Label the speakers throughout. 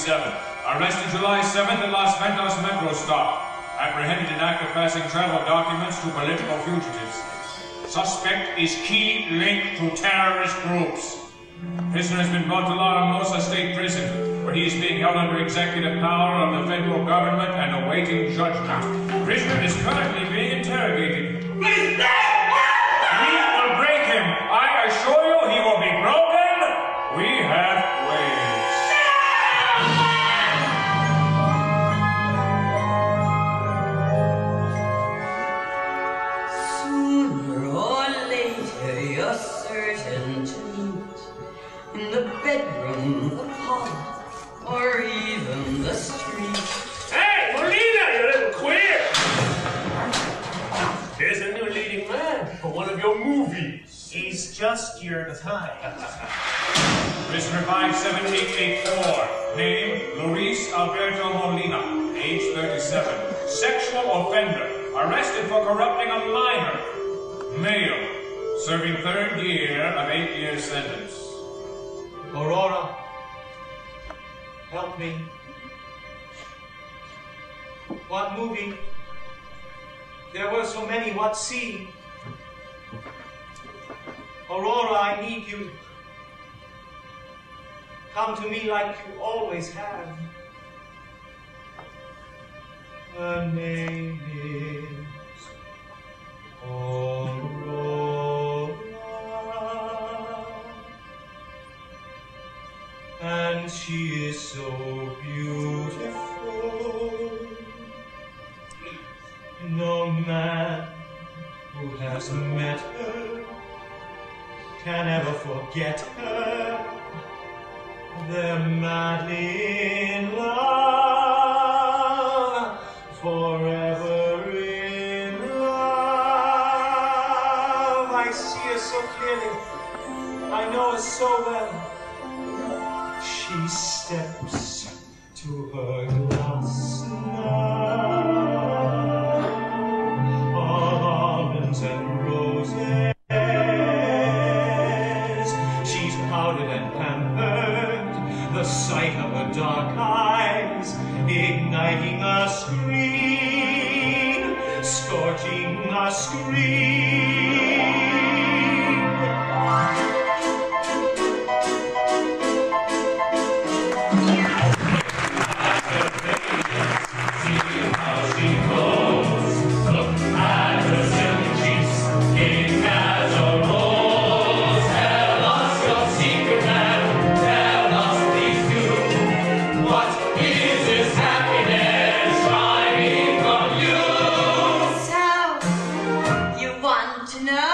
Speaker 1: 1997. Arrested July 7th at Las Ventas metro stop. Apprehended in act of passing travel documents to political fugitives. Suspect is key link to terrorist groups. Prisoner has been brought to La Hermosa State Prison, where he is being held under executive power of the federal government and awaiting judgment. Prisoner is currently being interrogated. We will break him. I assure you he will be broken. We have ways.
Speaker 2: Sooner or later you're certain to meet in the bedroom, the parlor, or even the street.
Speaker 3: Hey, Molina, you little queer! Here's a new leading man for one of your movies.
Speaker 4: He's just your type.
Speaker 1: Prisoner 57884. Name, Luis Alberto Molina. Age 37. Sexual offender. Arrested for corrupting a minor. Male. Serving third year of 8-year sentence.
Speaker 4: Aurora, help me. What movie? There were so many, what scene? Aurora, I need you. Come to me like you always have. Her name is Aurora, and she is so beautiful. No man who has met her can ever forget her. They're madly in love, forever in love. I see her so clearly, I know her so well. She steps to her glass now, almonds and roses. She's powdered and pampered, the sight of her dark eyes igniting a screen, scorching a screen.
Speaker 2: So, you want to know?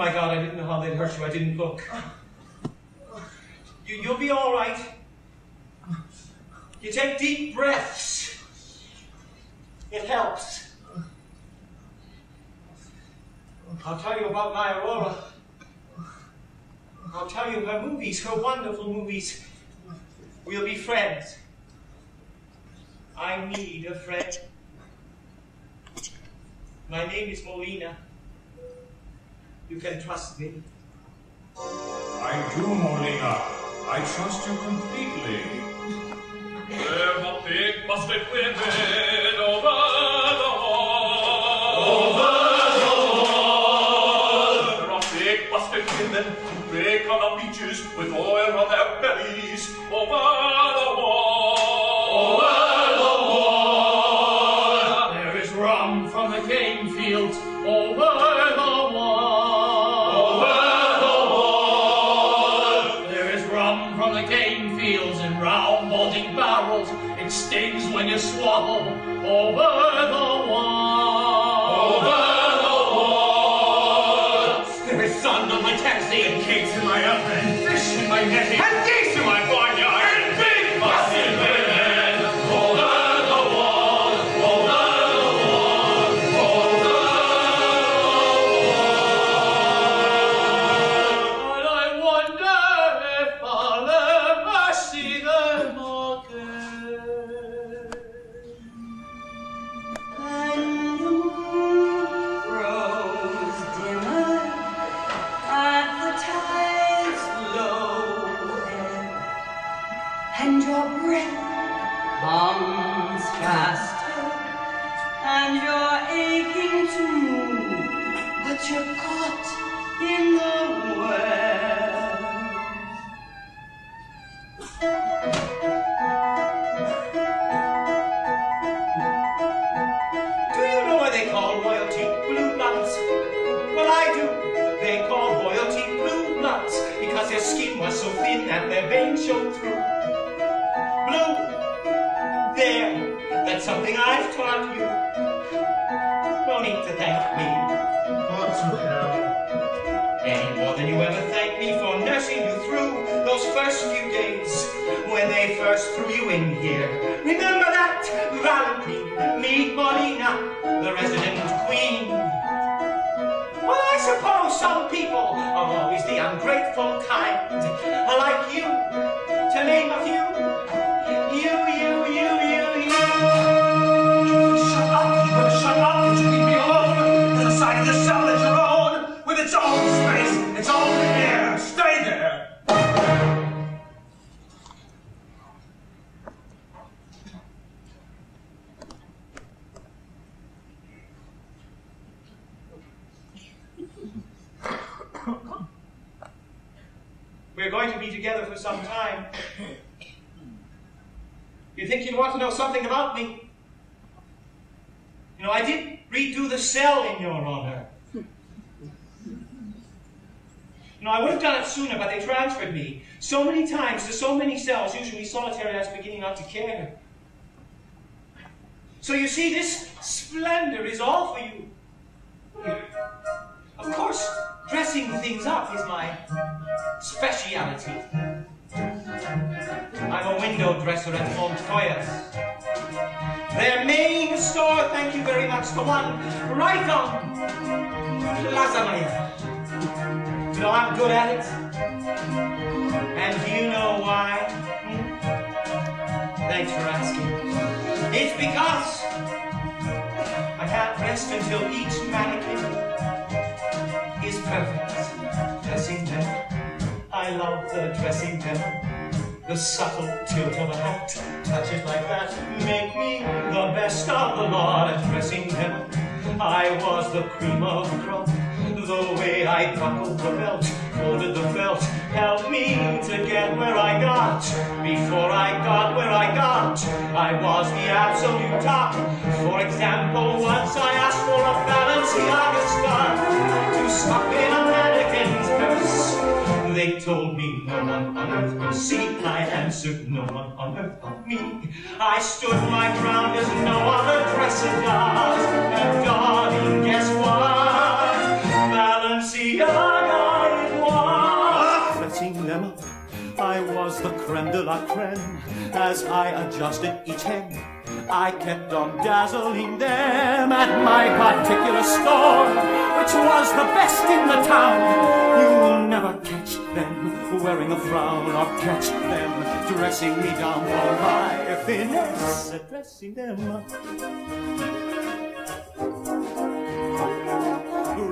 Speaker 4: my God, I didn't know how they'd hurt you. I didn't look. You'll be all right. You take deep breaths. It helps. I'll tell you about my Aurora. I'll tell you her movies, her wonderful movies. We'll be friends. I need a friend. My name is Molina. You can trust me.
Speaker 1: I do, Molina. I trust you completely.
Speaker 3: Where the big busted women over the wall. Over the wall. There are big busted women who break on the beaches with oil on their bellies. Over the wall. Over the wall. There is rum from the cane fields. Over the wall. Over the wall. There is rum from the cane fields in round bulging barrels. It stings when you swallow. Over the wall. Over the wall. There is sun on my taxi and cakes in my oven and fish in my netting and geese in my barnyard and big busted women. Over the wall. Over the wall. Over the wall. And I wonder if I'll ever see them again.
Speaker 2: And the moon grows dimmer at the tide's low ebb, and your breath comes faster, and you're aching to move, but you're caught in the web.
Speaker 4: Do you know what they call royalty? Blue bloods. Well, I do. They call royalty blue bloods because their skin was so thin and their veins showed through. Blue. There. That's something I've taught you. No need to thank me. Any more than you ever thanked me for nursing you through those first few days when they first threw you in here. Remember that, Valentin, meet Molina, the resident queen. Well, I suppose some people are always the ungrateful kind, like you, to name a few. You.
Speaker 3: Shut up! You better shut up! You leave me alone! The side of the cell is your own, with its own space, its own air. Stay there!
Speaker 4: We're going to be together for some time. You think you'd want to know something about me? You know, I did redo the cell in your honor. You know, I would have done it sooner, but they transferred me so many times to so many cells, usually solitary, I was beginning not to care. So you see, this splendor is all for you. Of course, dressing things up is my speciality. I'm a window dresser at Montoya's. Their main store, thank you very much, the one right on Plaza Mayor. You know, I'm good at it. And do you know why? Thanks for asking. It's because I can't rest until each mannequin is perfect. Dressing them. I love the dressing them. The subtle tilt of a hat, touches like that make me the best of the lot at dressing them. I was the cream of the crop. The way I buckled the belt, folded the felt, helped me to get where I got. Before I got where I got, I was the absolute top. For example, once I asked for a Balenciaga scarf to stuff in a mannequin's purse. They told me no one on earth could see. I answered, no one on earth but me. I stood my ground as no other dresser does. And darling, guess what? Balenciaga. the creme de la creme. As I adjusted each hem, I kept on dazzling them at my particular store, which was the best in the town. You'll never catch them wearing a frown, or catch them dressing me down for my finesse, dressing them.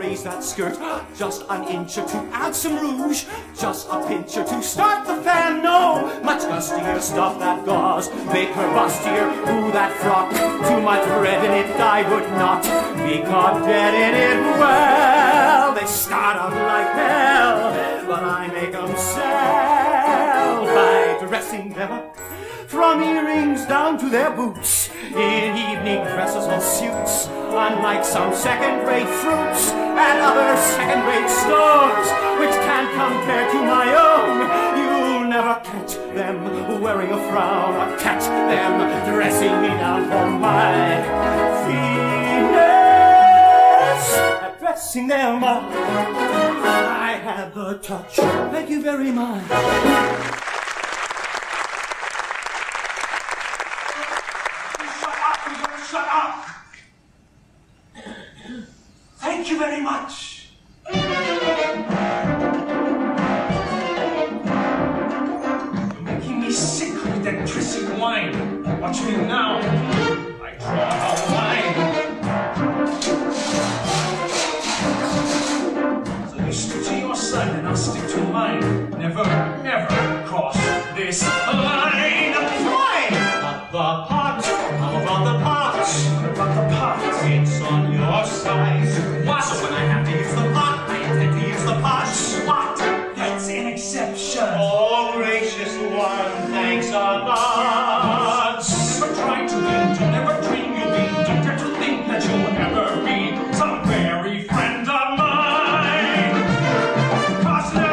Speaker 4: Raise that skirt just an inch or two, add some rouge, just a pinch or two, start the fan, no, much gustier, stuff that gauze, make her bustier, ooh, that frock, too much red in it, I would not be caught dead in it. Well, they start out like hell, but I make them sell by dressing them up, from earrings down to their boots, in evening dresses or suits, unlike some second-rate fruits at other second-rate stores, which can't compare to my own. You'll never catch them wearing a frown, or catch them dressing me down for my finesse. At dressing them up, I have the touch. Thank you very much.
Speaker 1: Shut up!
Speaker 4: Thank you very much.
Speaker 1: You're making me sick with that dressing wine. Watch me now. I draw a line. So you stick to your side and I'll stick to mine. Never, never cross this line.
Speaker 4: Fine! Not the pot. How about the pot?
Speaker 1: What about the pot?
Speaker 4: It's on your side.
Speaker 1: What?
Speaker 4: So when I have to use the pot, I intend to use the pot.
Speaker 1: What? That's an exception.
Speaker 4: Oh, gracious one, thanks a lot.
Speaker 1: Never try to be, to never dream you'll be, to dare to think that you'll ever be some very friend of mine. 'Cause no,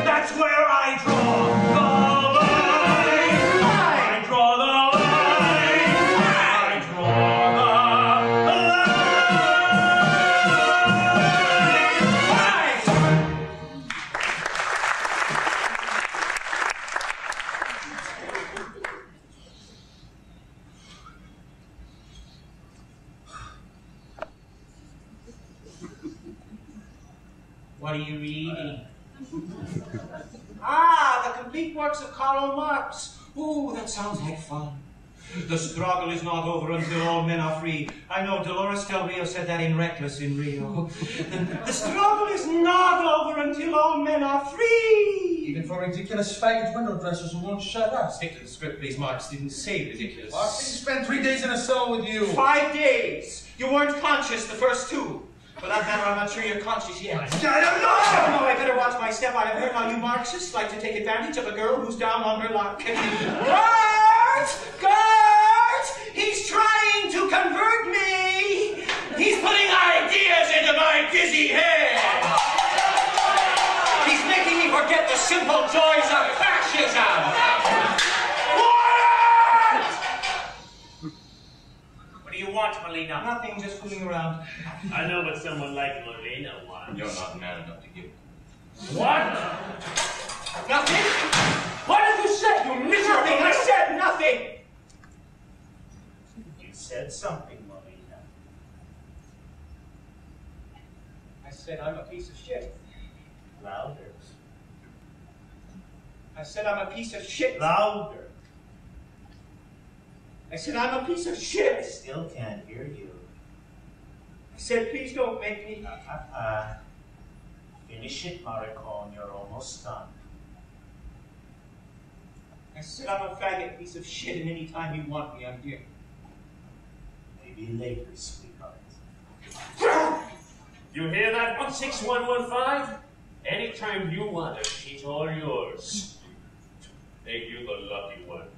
Speaker 1: that's where I draw the line. I draw the line. I draw the
Speaker 4: What are you reading? Ah, the complete works of Karl Marx. Ooh, that sounds like fun. The struggle is not over until all men are free. I know Dolores Del Rio said that in Reckless in Rio. The struggle is not over until all men are free.
Speaker 5: Even for ridiculous faggot window dressers who won't shut up.
Speaker 4: Stick to the script, please. Marx didn't say ridiculous.
Speaker 5: Marx didn't spend 3 days in a cell with you.
Speaker 4: 5 days. You weren't conscious the first 2. For that matter, I'm not sure you're conscious yet.
Speaker 5: I don't know!
Speaker 4: No, I better watch my step. I have heard how you Marxists like to take advantage of a girl who's down on her luck. Guards! Guards! He's trying to convert me! He's putting ideas into my dizzy head! He's making me forget the simple joys of fascism! What do you want, Molina? Nothing, just fooling around.
Speaker 6: I know what someone like Molina wants.
Speaker 5: You're not man enough to give.
Speaker 6: What?
Speaker 4: Nothing?
Speaker 6: What did you say, you miserable?
Speaker 4: Nothing! I said nothing!
Speaker 6: You said something, Molina.
Speaker 4: I said I'm a piece of shit.
Speaker 6: Louder.
Speaker 4: I said I'm a piece of shit.
Speaker 6: Louder.
Speaker 4: I said I'm a piece of shit.
Speaker 6: I still can't hear you.
Speaker 4: I said please don't make me.
Speaker 6: Finish it, Maricon. You're almost done.
Speaker 4: I said I'm a faggot piece of shit, and any time you want me, I'm here.
Speaker 6: Maybe later, sweetheart. You hear that, 16115? Anytime you want a sheet, all yours. Make you the lucky one.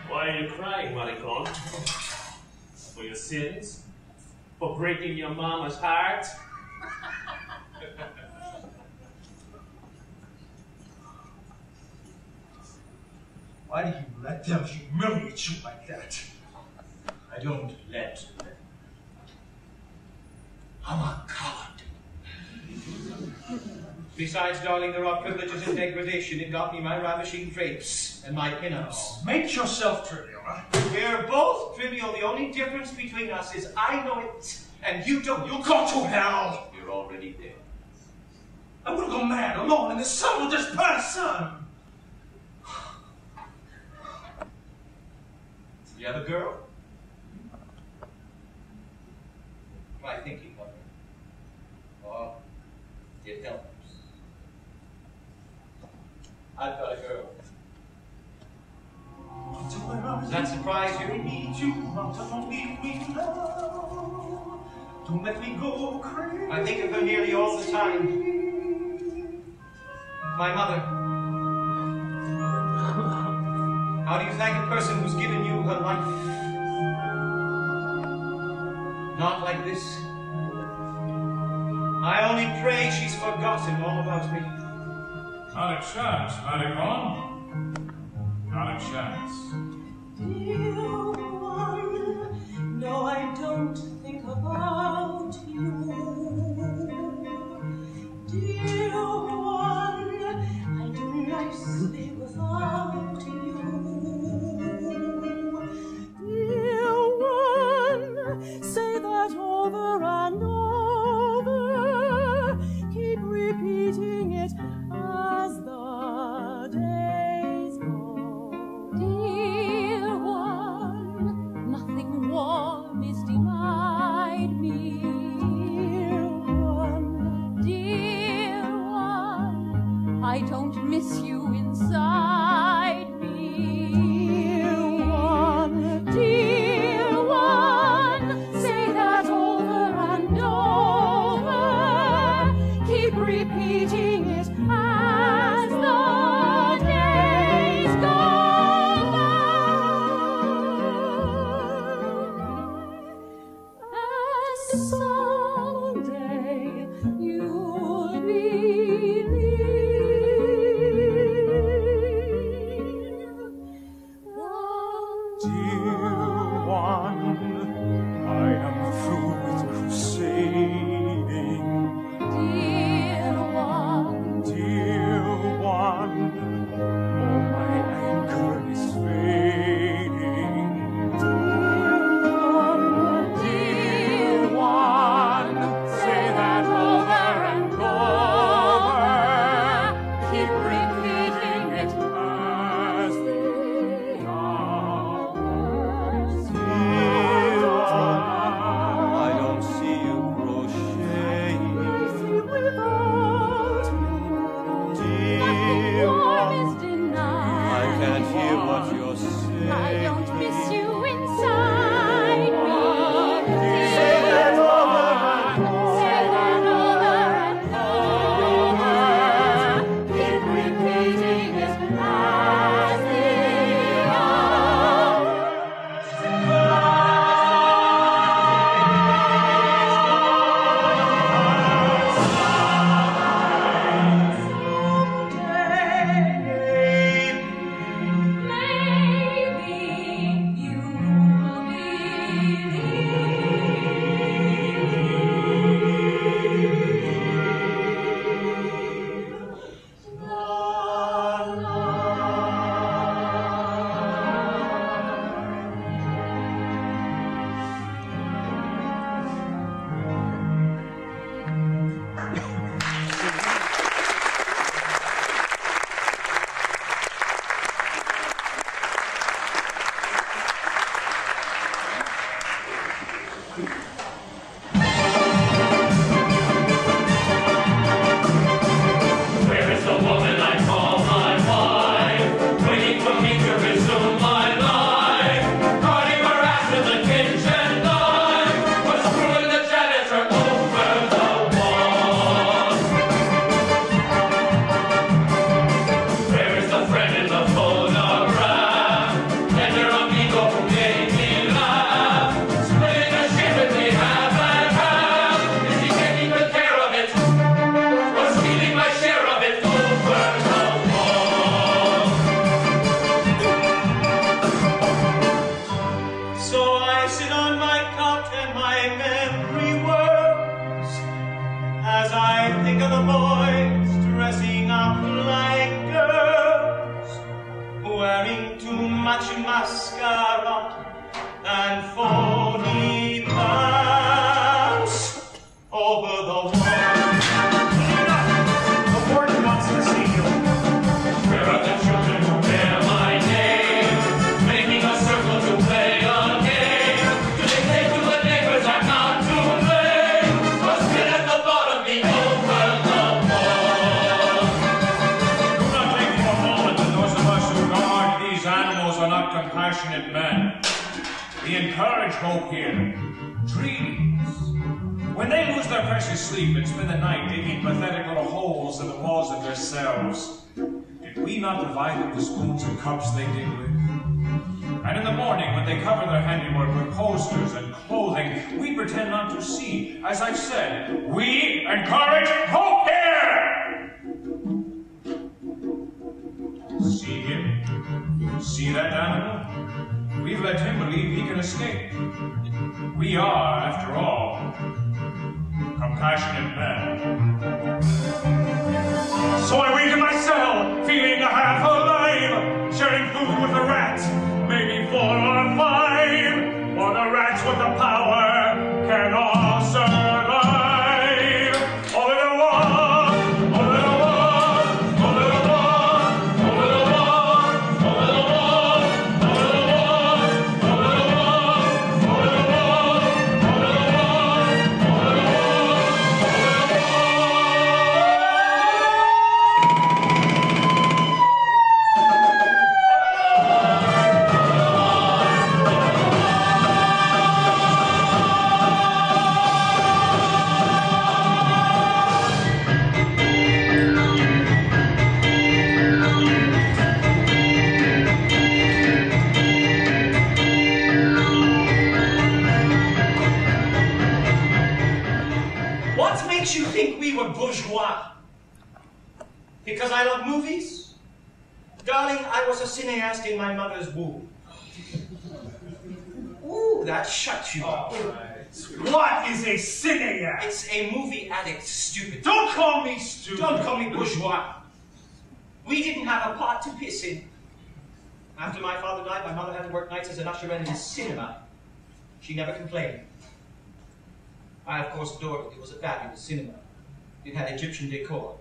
Speaker 6: Why are you crying, Maricon? For your sins? For breaking your mama's heart?
Speaker 5: Why do you let them humiliate you like that?
Speaker 6: I don't let them.
Speaker 5: I'm a coward.
Speaker 4: Besides, darling, there are privileges and degradation. It got me my ravishing drapes and my pin-ups.
Speaker 5: Make yourself trivial, huh?
Speaker 4: We're both trivial. The only difference between us is I know it and you don't.
Speaker 5: You'll go to hell!
Speaker 4: You're already dead.
Speaker 5: I would go mad alone in the sun with this person.
Speaker 4: You have a girl? Try thinking of her. Oh, it helps. I've got a girl. Does that surprise you?
Speaker 5: Don't let me go crazy.
Speaker 4: I think of her nearly all the time. My mother. How do you thank a person who's given you her life? Not like this. I only pray she's forgotten all about me.
Speaker 1: Not a chance, Valentin. Not a chance.
Speaker 2: Dear one, no, I don't think about you. Dear one, I do nicely without you. Dear one, say that over and over. Keep repeating it as the days go. Dear one, nothing warm is denied me. Dear one, I don't miss you inside me. Dear one, say that over and over. Keep repeating it as the days go by. And someday you'll believe
Speaker 5: Dear one, I am through with crusading.
Speaker 2: Dear one,
Speaker 5: Dear one, oh, my anchor is fading. Dear one, say that over and over. Keep repeating it as the hours. Dear one,
Speaker 4: I don't see you crocheting.
Speaker 2: without you,
Speaker 4: Dear
Speaker 2: warm
Speaker 4: one,
Speaker 2: is denied.
Speaker 4: I can't hear what you're saying.
Speaker 2: I don't miss you inside me.
Speaker 4: Say that over
Speaker 2: Say that over and over. Keep repeating it as the Maybe
Speaker 4: to the boys dressing up like girls, wearing too much mascara and phony pants over the wall.
Speaker 5: The warden wants to see you.
Speaker 3: Where are the children who bear my name? Making a circle to play a game. Do they say to the neighbors I'm not to blame? Or spit at the thought of me over the wall?
Speaker 1: Do not think for a moment that those of us who guard these animals are not compassionate men. We encourage hope here. Trees. When they lose their precious sleep and spend the night digging pathetic little holes in the walls of their cells, did we not provide them the spoons and cups they dig with? And in the morning, when they cover their handiwork with posters and clothing, we pretend not to see. As I've said, we encourage hope here! See him? See that animal? We've let him believe he can escape. We are, after all, compassionate men.
Speaker 5: So I wake in my cell, feeling half alive, sharing food with the rats, maybe 4 or 5, or the rats with the power can all survive. All in a wall, all in a wall, all in a wall, all in a wall, all in a wall, all in a wall, all in a wall, all in a wall, all in a
Speaker 4: What makes you think we were bourgeois? Because I love movies? Darling, I was a cineast in my mother's womb. Ooh, that shuts you up.
Speaker 5: What is a cineast?
Speaker 4: It's a movie addict, stupid.
Speaker 5: Don't call me stupid.
Speaker 4: Don't call me bourgeois. We didn't have a pot to piss in. After my father died, my mother had to work nights as an usher in a cinema. She never complained. I, of course, adored it. It was a fabulous cinema. It had Egyptian decor.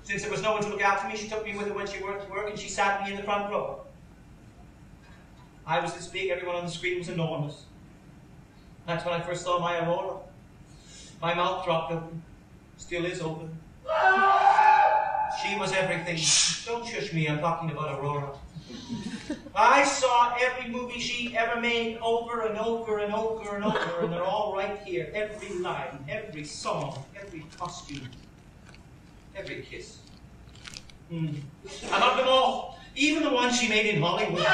Speaker 4: Since there was no one to look after me, she took me with her when she worked to work, and she sat me in the front row. I was this big, everyone on the screen was enormous. That's when I first saw my Aurora. My mouth dropped open. Still is open. She was everything. Don't shush me, I'm talking about Aurora. I saw every movie she ever made over and over and over and over, and they're all right here. Every line, every song, every costume, every kiss. I loved them all, even the ones she made in Hollywood.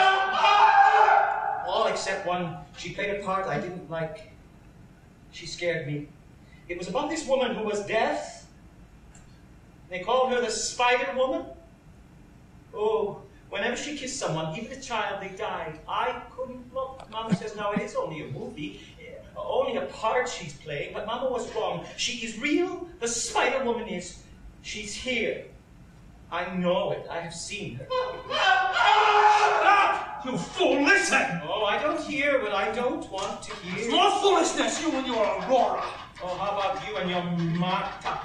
Speaker 4: All except one. She played a part I didn't like. She scared me. It was about this woman who was deaf. They called her the Spider Woman. Oh, whenever she kissed someone, even a child, they died. I couldn't look. Mama says, now it is only a movie, only a part she's playing, but Mama was wrong. She is real. The Spider Woman is. She's here. I know it. I have seen her.
Speaker 5: You fool, listen!
Speaker 4: Oh, I don't hear what I don't want to hear.
Speaker 5: More foolishness, you and your Aurora.
Speaker 4: Oh, how about you and your Marta?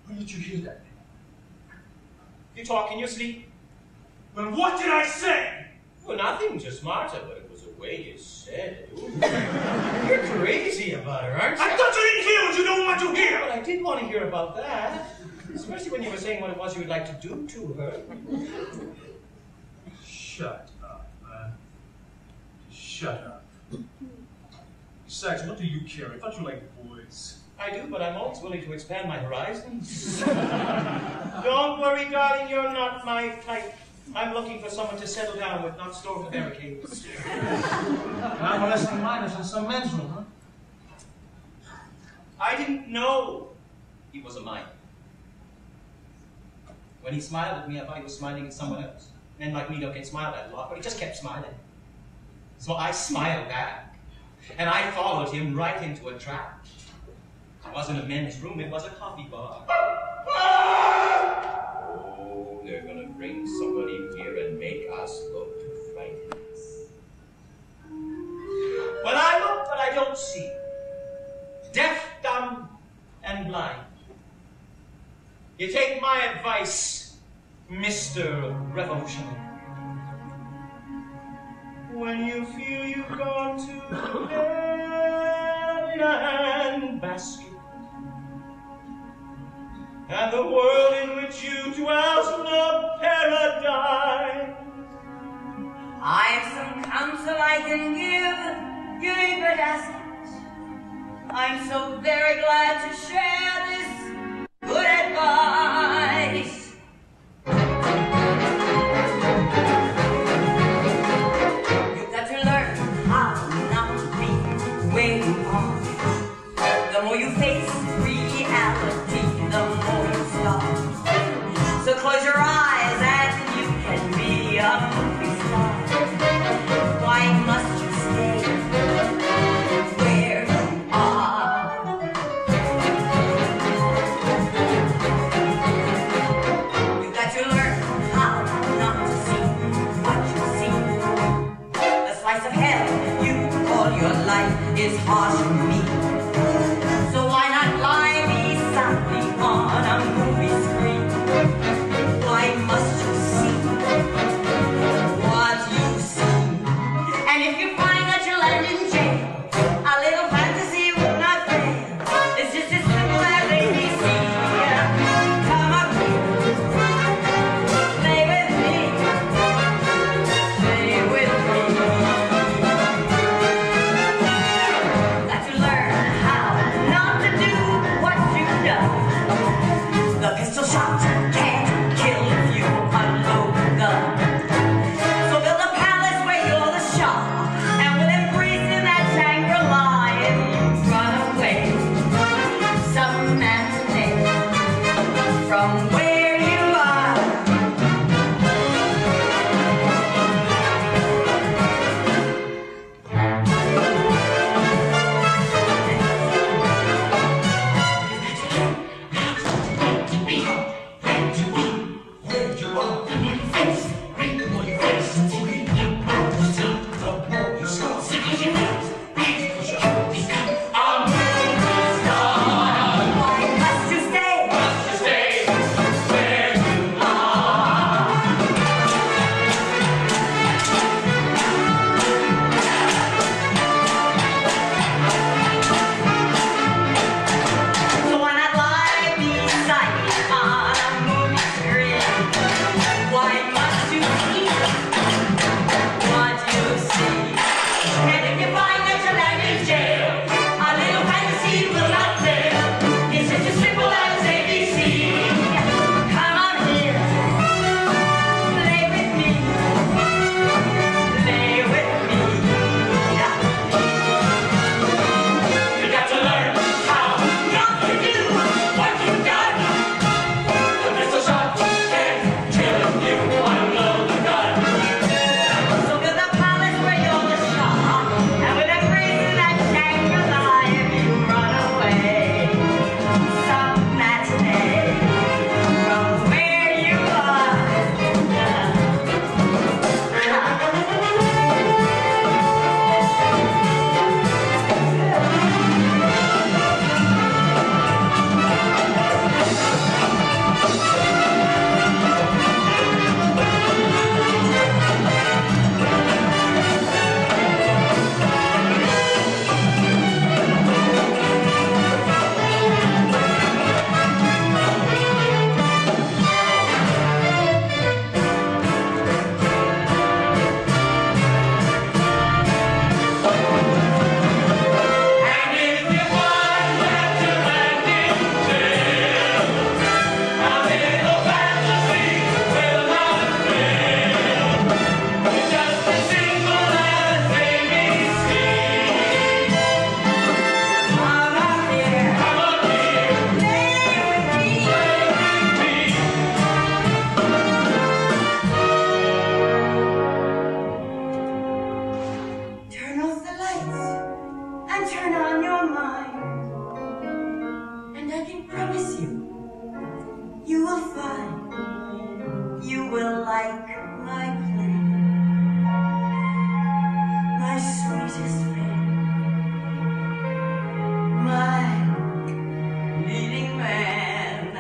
Speaker 5: Where did you hear that?
Speaker 4: You talk in your sleep?
Speaker 5: Well, what did I say?
Speaker 4: Well, nothing, just Marta, but it was the way you said it. Ooh. You're crazy about her, aren't you?
Speaker 5: I thought you didn't hear what you don't want to hear!
Speaker 4: Well, I did want to hear about that. Especially when you were saying what it was you would like to do to her.
Speaker 5: Shut up, man. Shut up. Besides, what do you care? I thought you liked boys.
Speaker 4: I do, but I'm always willing to expand my horizons. Don't worry, darling, you're not my type. I'm looking for someone to settle down with, not store for barricades.
Speaker 5: I'm molesting minors in some men's room, huh?
Speaker 4: I didn't know he was a minor. When he smiled at me, I thought he was smiling at someone else. Men like me don't get smiled at a lot, but he just kept smiling. So I smiled back. and I followed him right into a trap. It wasn't a men's room, it was a coffee bar. Oh, they're gonna bring somebody here and make us look frightened. Well, I look, but I don't see. Deaf, dumb, and blind. You take my advice, Mr. Revolutionary. When you feel you've gone too dead in a handbasket, and the world in which you dwell's no paradise,
Speaker 2: I've some counsel I can give, you need but ask it. I'm so very glad to share this good advice. You've got to learn how not to be where you are. The more you face reality, the more you start. So close your eyes and you can be a movie star. Why must you stay where you are? like my flame, my sweetest friend, my leading man,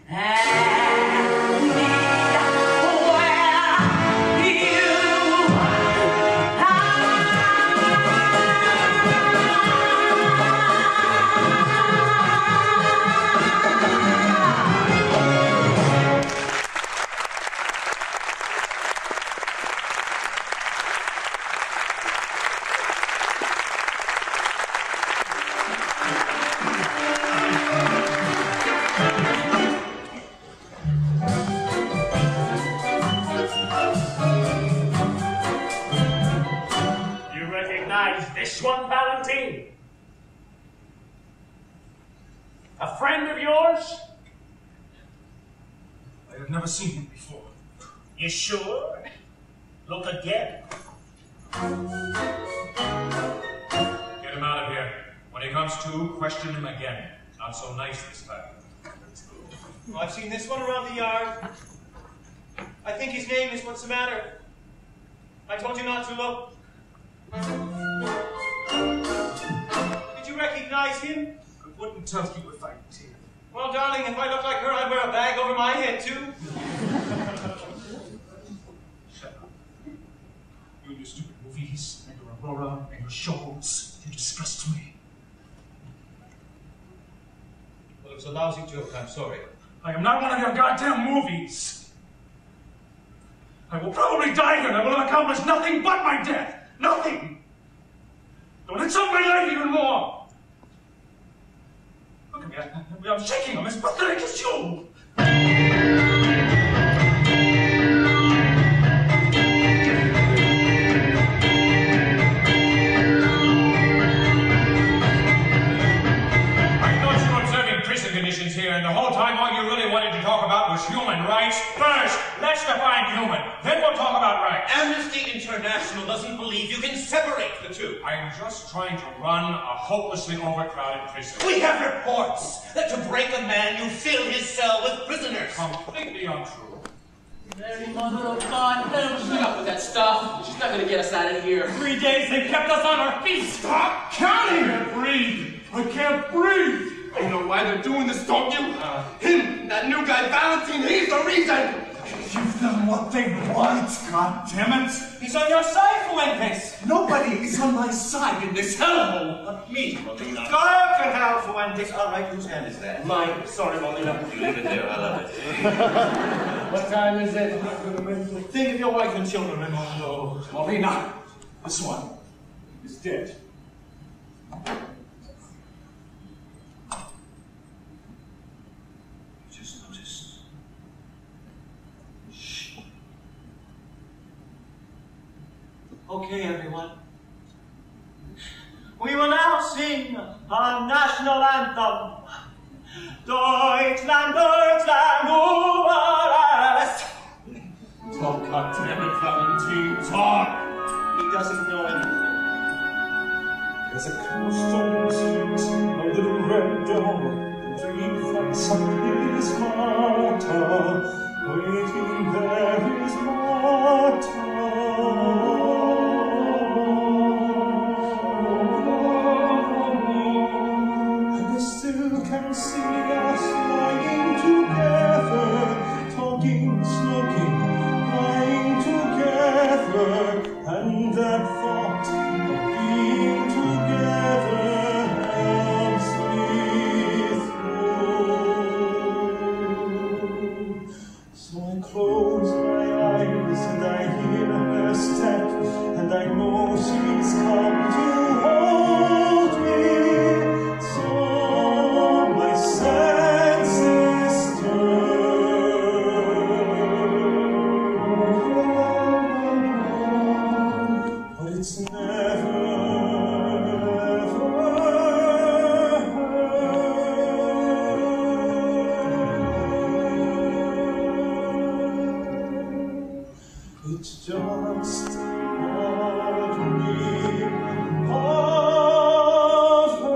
Speaker 2: and me where you
Speaker 6: This one, Valentin? A friend of yours?
Speaker 5: I have never seen him before.
Speaker 6: You sure? Look again.
Speaker 1: Get him out of here. When he comes to, question him again. Not so nice this time.
Speaker 4: Oh, I've seen this one around the yard. I think his name is What's the Matter. I told you not to look. Did you recognize him?
Speaker 5: I wouldn't tell you if I did.
Speaker 4: Well, darling, if I look like her, I'd wear a bag over my head, too.
Speaker 5: Shut up. You and your stupid movies, and your Aurora, and your shows. You disgust me.
Speaker 4: Well, it was a lousy joke, I'm sorry.
Speaker 5: I am not one of your goddamn movies. I will probably die here, and I will have accomplished nothing but my death. Nothing! Don't insult my life even more! Look at me, I'm shaking, I'm as pathetic as you!
Speaker 1: I thought you were observing prison conditions here, and the whole time all you really wanted to talk about was human rights. First, let's define human, then we'll talk about rights.
Speaker 7: Amnesty International doesn't believe you can separate the two.
Speaker 1: I'm just trying to run a hopelessly overcrowded prison.
Speaker 7: We have reports that to break a man, you fill his cell with prisoners.
Speaker 1: Completely untrue.
Speaker 8: Mary, mother of God, shut up with that stuff. She's not going to get us out of here.
Speaker 5: 3 days they kept us on our feet! Stop counting! I can't breathe! I can't breathe!
Speaker 9: You know why they're doing this, don't you? Him, that new guy, Valentin, he's the reason!
Speaker 5: Give them what they want, goddammit!
Speaker 4: He's on your side, Fuentes.
Speaker 5: Nobody is on my side in this hellhole but me, Molina.
Speaker 4: Go after hell, Fuentes. All right, whose hand is that?
Speaker 5: Mine. Sorry, Molina.
Speaker 7: You leave it there, I love it.
Speaker 5: What time is it?
Speaker 4: Think of your wife and children, Raimondo.
Speaker 5: Molina, this one is dead.
Speaker 7: Just noticed.
Speaker 4: Shh. Okay, everyone. We will now sing our national anthem. Deutschland, Deutschland, über alles.
Speaker 5: Talk, goddammit, Valentin, talk!
Speaker 4: He doesn't know anything.
Speaker 5: There's a closed door seat, a little red door, between flights of his martyr, waiting there is martyr. And I still can see us lying together, talking, smoking, lying together, and that thought of being together helps me through. So I close my eyes and I hear her step, and I know she's come to hold me. So my senses turn, but it's never, it's just a dream of her.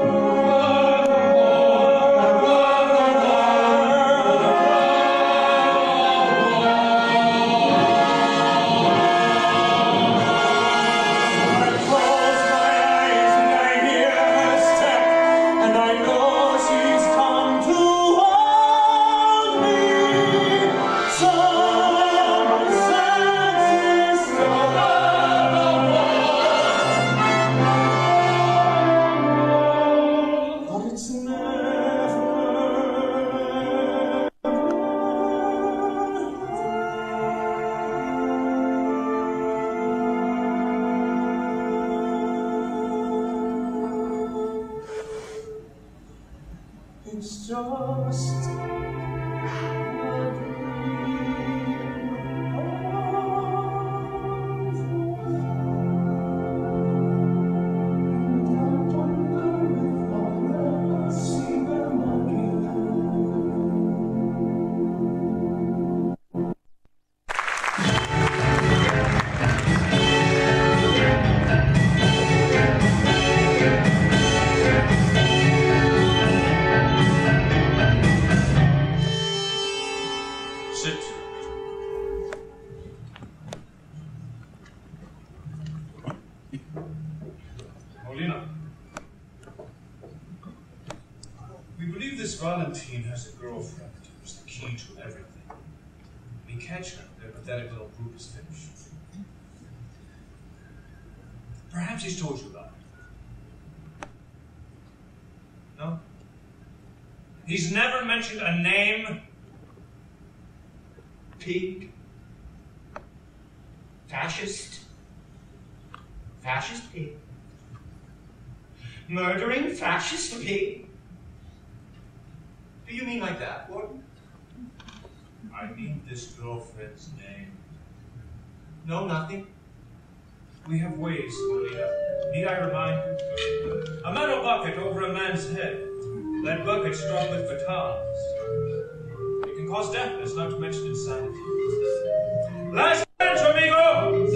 Speaker 1: Valentin has a girlfriend who's the key to everything. We catch her, their pathetic little group is finished. Perhaps he's told you about it. No? He's never mentioned a name?
Speaker 4: Pig. Fascist. Fascist pig. Murdering fascist pig. Do you mean like that, Warden?
Speaker 1: I mean this girlfriend's name.
Speaker 4: No, nothing.
Speaker 1: We have ways, Molina. Need I remind you? A metal bucket over a man's head. That bucket strung with batons. It can cause deafness, not to mention insanity. Last bench, amigo!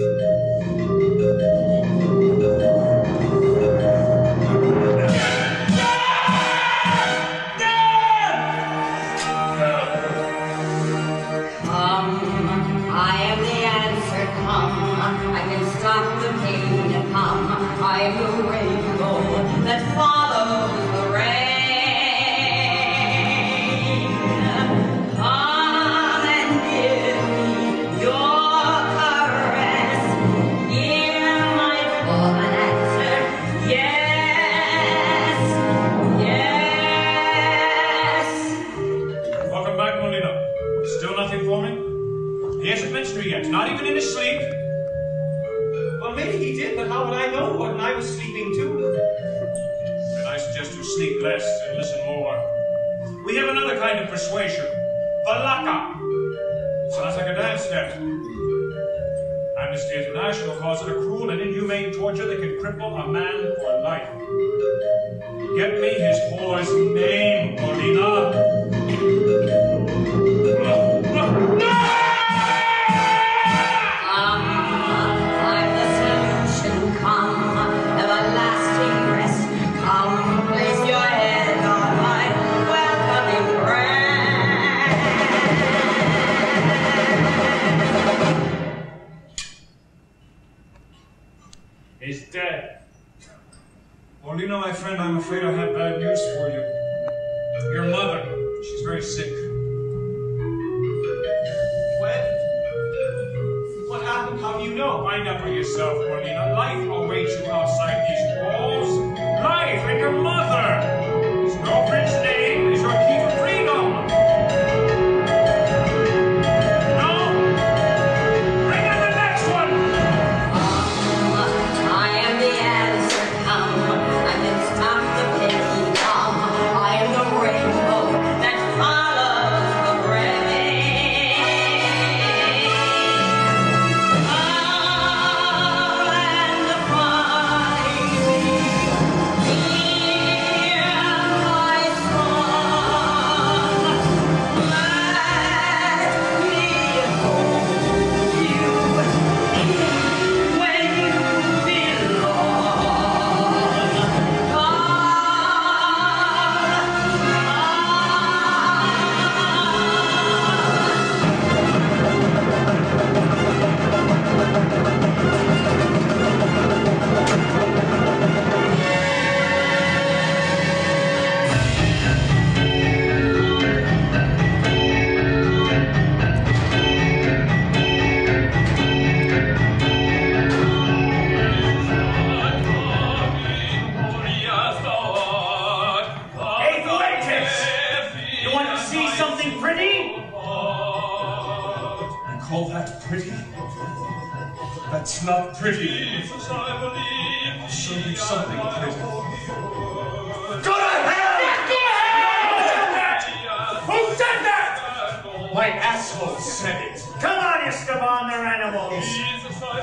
Speaker 2: Stop the pain, come, I am the rainbow that follows the rain. Come and give me your caress. Hear my call and answer, yes, yes.
Speaker 1: Welcome back, Molina. Still nothing for me? He hasn't mentioned her yet, not even in his sleep.
Speaker 4: Well, maybe he did, but how would I know, Warden? I was sleeping too.
Speaker 1: Then I suggest you sleep less and listen more. We have another kind of persuasion. Balaka. Sounds like a dance step. Amnesty International calls it a cruel and inhumane torture that can cripple a man for life. Get me his whore's name, Molina.
Speaker 6: He's dead.
Speaker 1: Molina, my friend, I'm afraid I have bad news for you. Your mother, she's very sick.
Speaker 4: What happened? How do you know?
Speaker 1: Find out for yourself, Molina. Life awaits you outside these walls. Life and your mother. His girlfriend's name is your key to freedom. No? Bring on the next one.
Speaker 2: I am the answer, come. I can stop the pity, come. I am the rainbow that follows the rain.
Speaker 1: That's not pretty. I'll show you something pretty.
Speaker 5: Go to hell! Go to hell! Who said that?
Speaker 1: My asshole said it.
Speaker 5: Come on, Esteban, they're animals.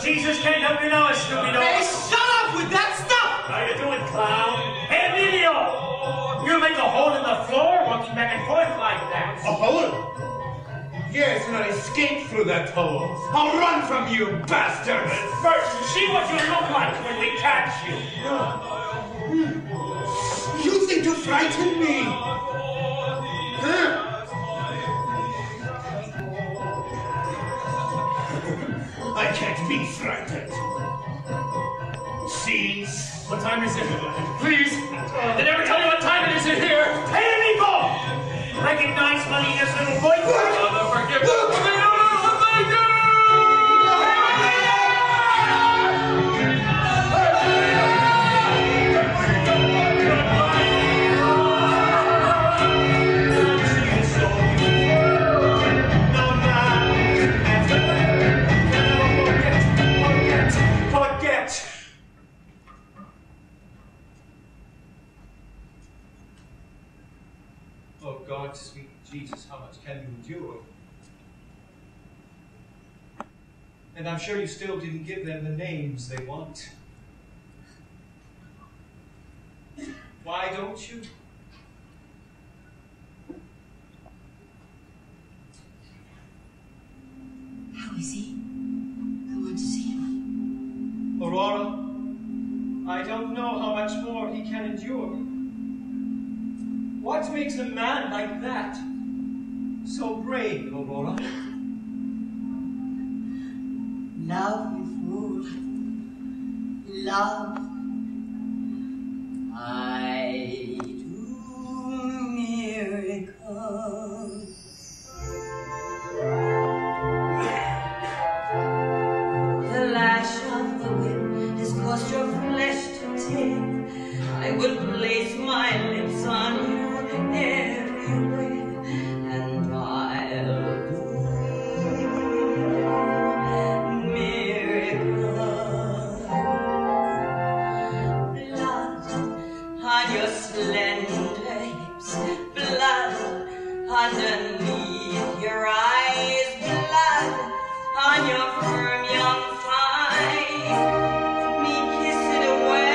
Speaker 5: Jesus can't help you now, Estúpido.
Speaker 7: Hey, shut up with that stuff!
Speaker 5: How you doing, clown? Hey, Emilio! You make a hole in the floor walking back and forth like that.
Speaker 9: A hole? Yes, and I escaped through that hole. I'll run from you, bastards!
Speaker 5: First, see what you look like when we catch you.
Speaker 9: You think to frighten me? Huh? I can't be frightened. See?
Speaker 5: What time is it? Please! They never tell you what time it is in here! Hey, amigo!
Speaker 4: nice Molina's little boyfriend.
Speaker 3: Father, forgive me.
Speaker 4: Oh God, sweet Jesus, how much can you endure? And I'm sure you still didn't give them the names they want. Why don't you?
Speaker 2: How is he? I want to see him.
Speaker 4: Aurora, I don't know how much more he can endure. What makes a man like that so brave, Aurora?
Speaker 2: Love, you fool. Love. I do miracles. The lash of the whip has caused your flesh to tear. I will place my lips on you everywhere, and I'll do miracles. Blood on your slender hips, blood underneath your eyes, blood on your firm young thighs. Let me kiss it away.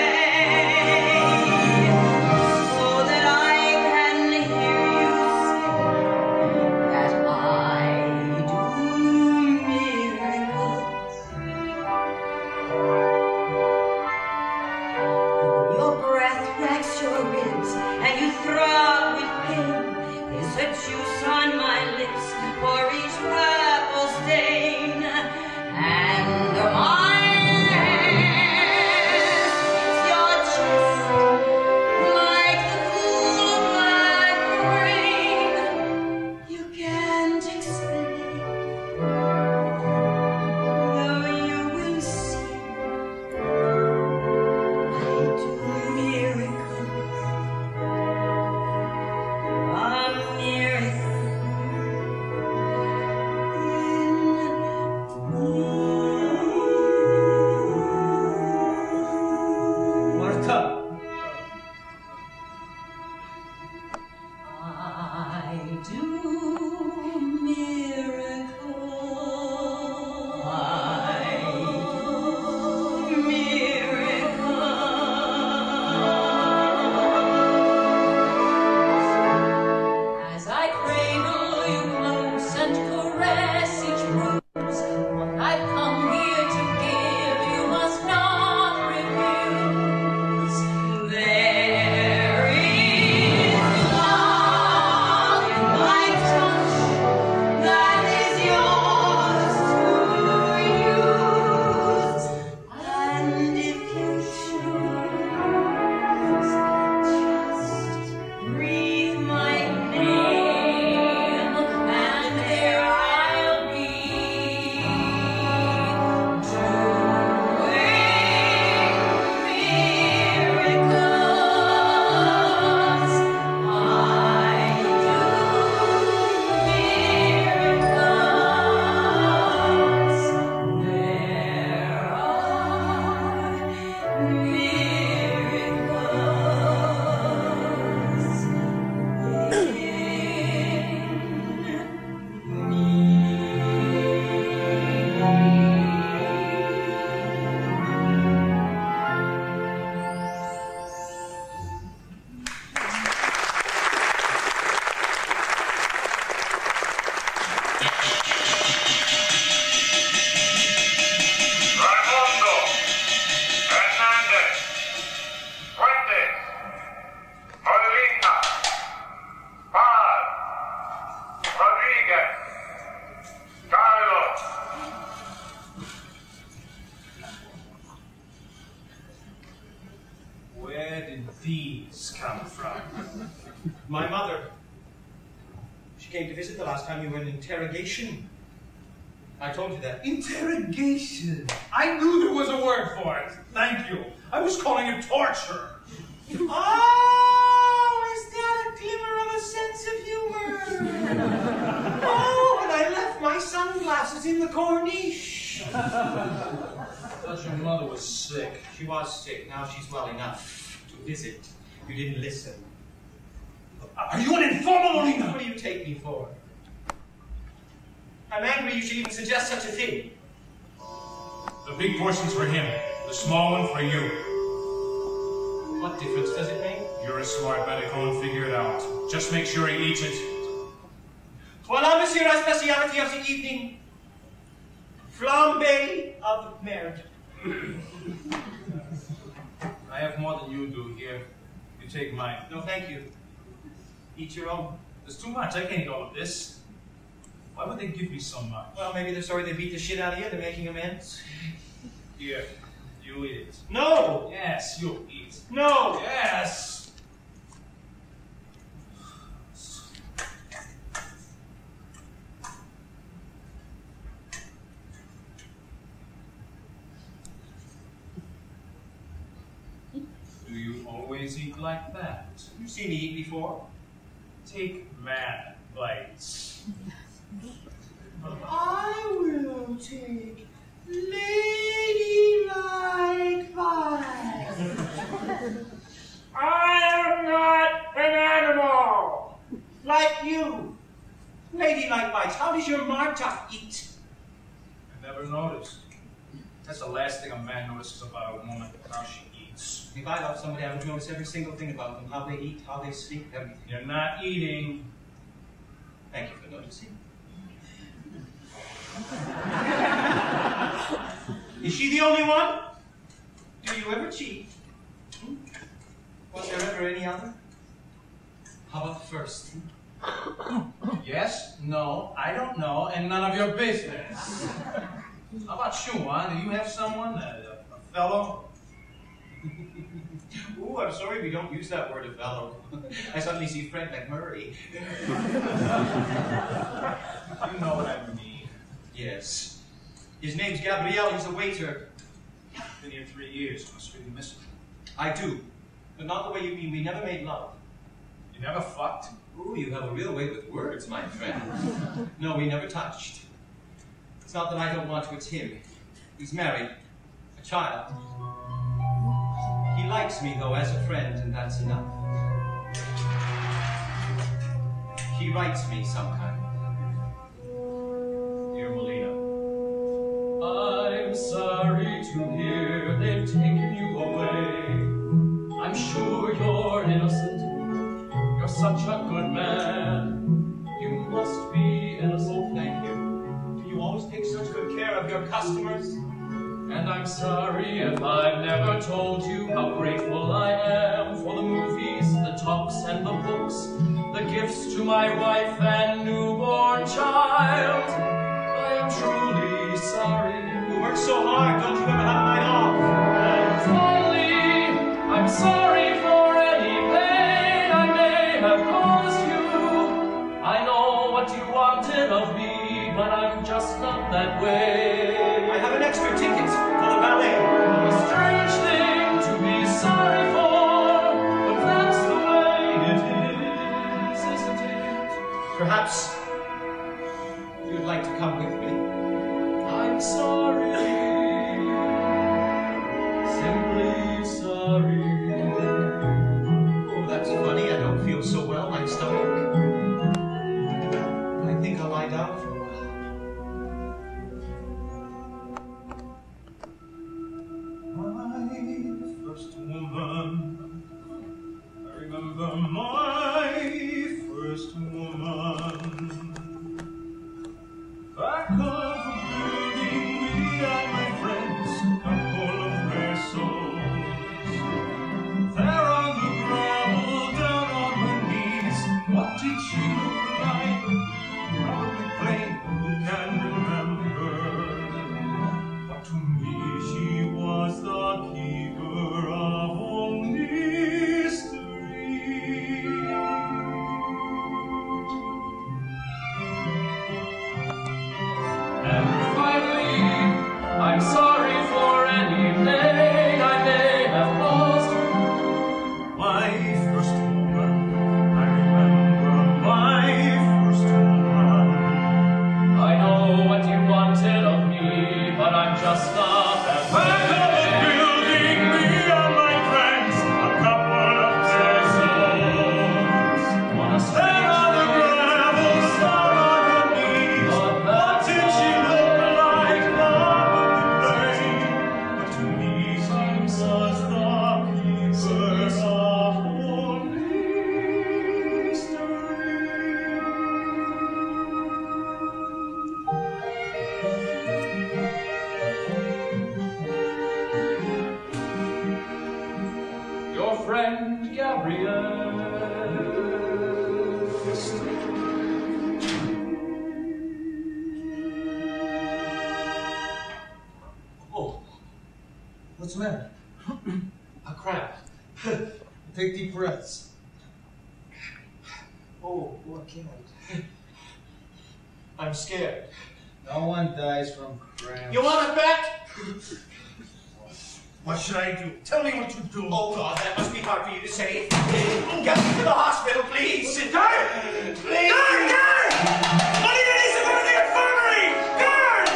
Speaker 4: Where did these come from? My mother. came to visit the last time you were in interrogation. I told you that.
Speaker 5: Interrogation. I knew there was a word for it. Thank you. I was calling it torture.
Speaker 4: Oh, is that a glimmer of a sense of humor? Oh, and I left my sunglasses in the corniche.
Speaker 5: I thought your mother was sick.
Speaker 4: She was sick. Now she's well enough to visit. You didn't listen.
Speaker 5: Are you an informer, Molina?
Speaker 4: What do you take me for? I'm angry you should even suggest such a thing.
Speaker 1: The big portion's for him, the small one for you.
Speaker 4: What difference does it make?
Speaker 1: You're a smart medical and figure it out. Just make sure he eats it.
Speaker 4: Voilà, monsieur, la spécialité of the evening. Flambé of merde.
Speaker 5: I have more than you do here. You take mine.
Speaker 4: No, thank you. Eat your own.
Speaker 5: There's too much. I can't eat all of this. Why would they give me so much?
Speaker 4: Well, maybe they're sorry they beat the shit out of you. They're making amends.
Speaker 5: Here, you eat it.
Speaker 4: No!
Speaker 5: Yes, you eat.
Speaker 4: No!
Speaker 5: Yes! Do you always eat like that?
Speaker 4: You've seen me eat before.
Speaker 5: Take man bites.
Speaker 4: I will take ladylike bites.
Speaker 5: I am not an animal!
Speaker 4: Like you. Ladylike bites. How does your marta eat?
Speaker 5: I never noticed. That's the last thing a man notices about a woman, how she eats.
Speaker 4: If I love somebody, I would notice every single thing about them. How they eat, how they sleep, everything.
Speaker 5: You're not eating.
Speaker 4: Thank you for noticing. Is she the only one? Do you ever cheat? Was there ever any other? How about the first?
Speaker 5: Yes, no, I don't know, and none of your business. How about you, huh? Do you have someone, a fellow?
Speaker 4: Ooh, I'm sorry we don't use that word, a fellow. I suddenly see Fred McMurray.
Speaker 5: You know what I mean.
Speaker 4: Yes. His name's Gabriel, he's a waiter.
Speaker 5: Been here 3 years, must really miss him.
Speaker 4: I do. But not the way you mean. We never made love.
Speaker 5: You never fucked?
Speaker 4: Ooh, you have a real way with words, my friend. No, we never touched. It's not that I don't want to, it's him. He's married. A child. He likes me, though, as a friend, and that's enough. He writes me sometimes.
Speaker 5: Dear Molina, I'm sorry to hear they've taken you away. I'm sure you're innocent. You're such a good man. You must be innocent.
Speaker 4: Thank you. Do you always take such good care of your customers?
Speaker 5: And I'm sorry if I've never told you how grateful I am for the movies, the talks, and the books, the gifts to my wife and newborn child. I am truly sorry.
Speaker 4: You work so hard, don't you ever have a night off?
Speaker 5: And finally, I'm sorry for any pain I may have caused you. I know what you wanted of me, but I'm just not that way.
Speaker 4: I have an extra ticket for the ballet.
Speaker 5: A strange thing to be sorry for, but that's the way it is, isn't it?
Speaker 4: Perhaps you'd like to come with me.
Speaker 5: I'm sorry, simply sorry.
Speaker 4: Oh, that's funny. I don't feel so well. My stomach. I think I'll lie down for a while.
Speaker 10: Oh, what's the matter? A cramp. Take deep breaths. Oh, I can't. I'm scared. No one dies from cramps.
Speaker 4: You want it back?
Speaker 9: What should I do? Tell me what to do.
Speaker 4: Oh, God, that must be hard for you to say. Get me to the hospital, please.
Speaker 5: Guard!
Speaker 4: Please!
Speaker 5: Guard! Guard! Molina needs to go to the infirmary! Guard!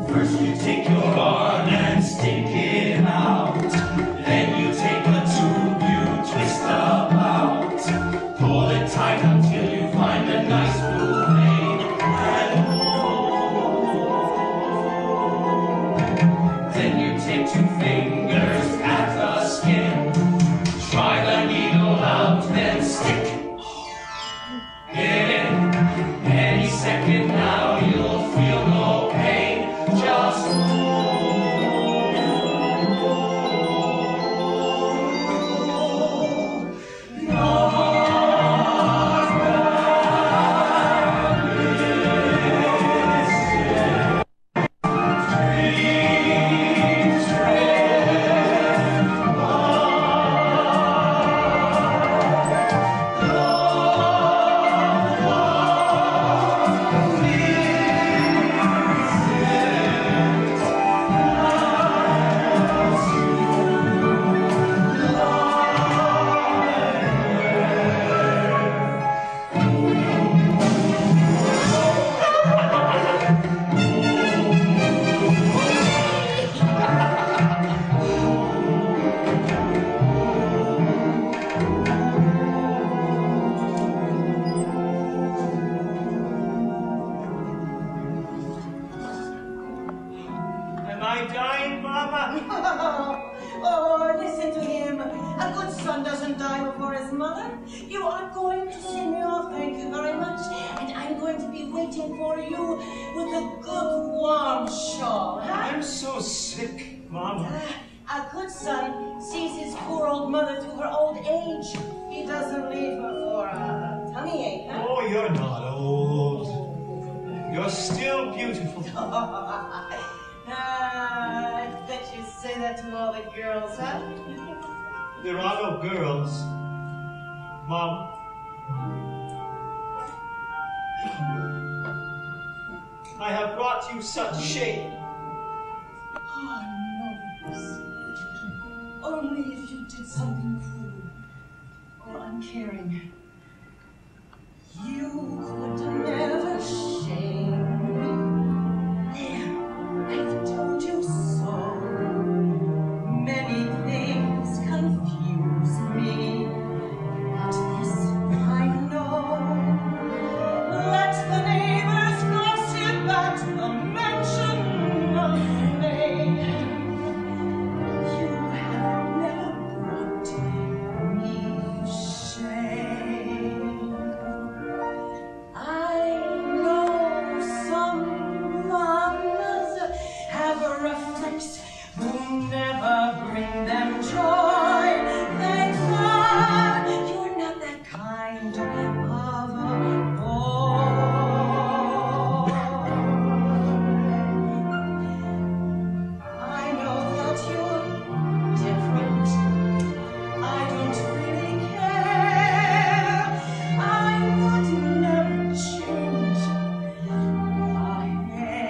Speaker 11: First you take your arm and stick it out. Then you take a tube, you twist about. Pull it tight until you find a nice blue vein. And then you take 2 fingers at the skin. Try the needle out, then stick it in. Any second now you'll feel no pain. Just
Speaker 4: Am I dying, Mama?
Speaker 2: Oh, listen to him. A good son doesn't die before his mother. You are going to send me off, thank you very much. And I'm going to be waiting for you with a good warm shawl, huh?
Speaker 4: I'm so sick, Mama.
Speaker 2: A good son sees his poor old mother through her old age. He doesn't leave her for a tummy ache, huh?
Speaker 4: Oh, you're not old. You're still beautiful.
Speaker 2: I bet you say that to all the girls, huh?
Speaker 4: There are no girls, Mom. I have brought you such shame.
Speaker 2: Oh, no, Lucy. Only if you did something cruel or uncaring. You could never shame me. There, I've told you so. Many things confuse me, but this I know. Let the neighbors gossip at the mention of me. You have never brought me shame. I know some lovers have a reflex who never bring them joy. Thank God you're not that kind of a boy. I know that you're different. I don't really care. I would never change. I am.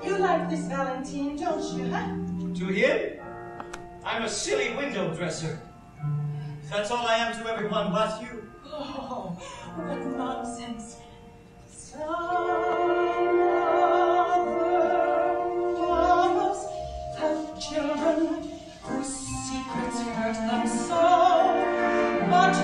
Speaker 2: You like this Valentin, don't you, huh?
Speaker 4: To him, I'm a silly window dresser. That's all I am to everyone but you.
Speaker 2: Oh, what nonsense. Some lovers have children whose secrets hurt them so, but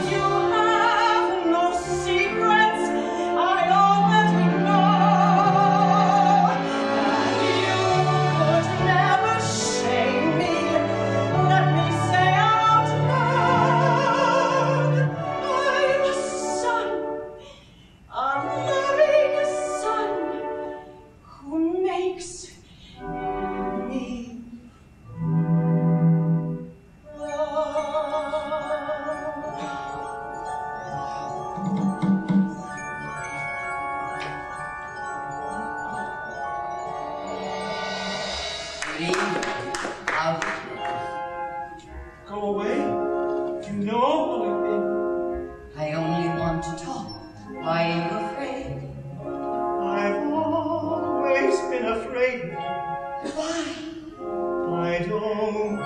Speaker 2: Out.
Speaker 4: Go away. You know how I've been.
Speaker 2: I only want to talk. Why are you afraid?
Speaker 4: I've always been afraid.
Speaker 2: Why?
Speaker 4: I don't know.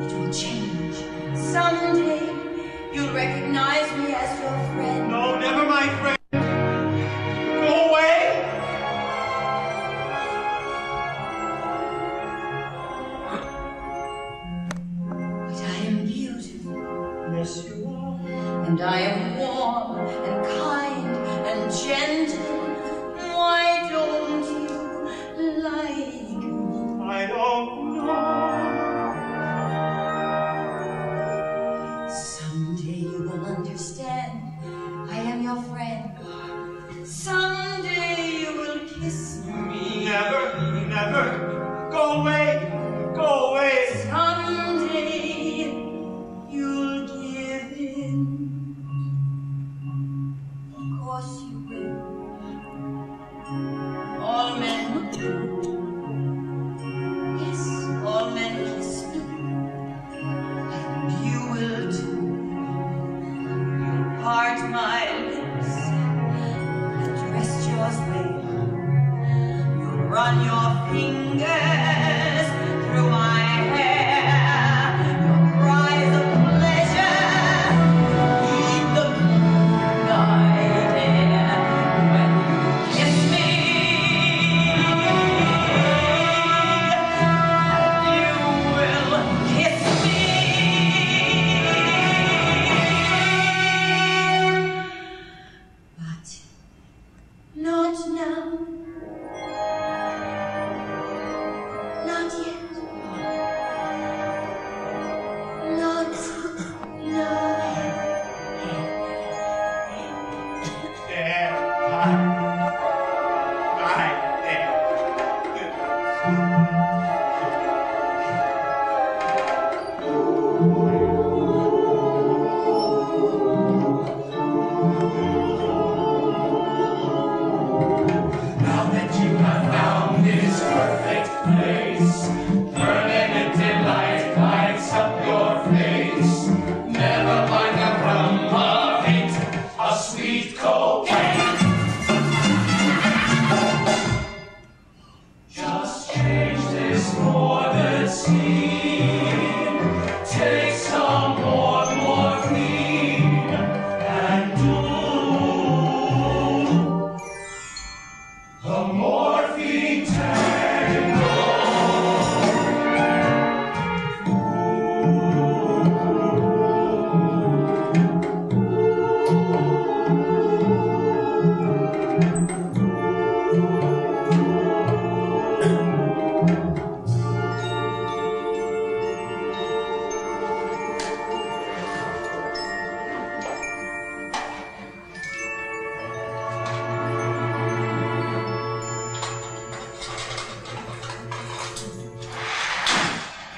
Speaker 2: It will change. Someday you'll recognize me as your friend.
Speaker 4: No, never my friend. Go away.
Speaker 2: But I am beautiful.
Speaker 4: Yes, you are.
Speaker 2: And I am warm and kind and gentle. Why don't you like me?
Speaker 4: I don't know.
Speaker 2: Someday you will understand. I am your friend. Someday you will kiss me.
Speaker 4: Never, never. Go away. Go away.
Speaker 2: Someday you'll give in. Of course you will. All men do. Yes, all men kiss me. And you will too. You'll part my lips and rest yours there. You'll run your fingers through my hair. Your cries of pleasure heat the moonlight air. When you kiss me, you will kiss me. But not now. Not yet. Not now.
Speaker 4: There. Right there.
Speaker 11: Now that you have found this perfect place, permanent delight lights up your face. Never mind a rum, a hate, a sweet cocaine. Just change this morbid scene. Take some more morphine and do the morphine tango.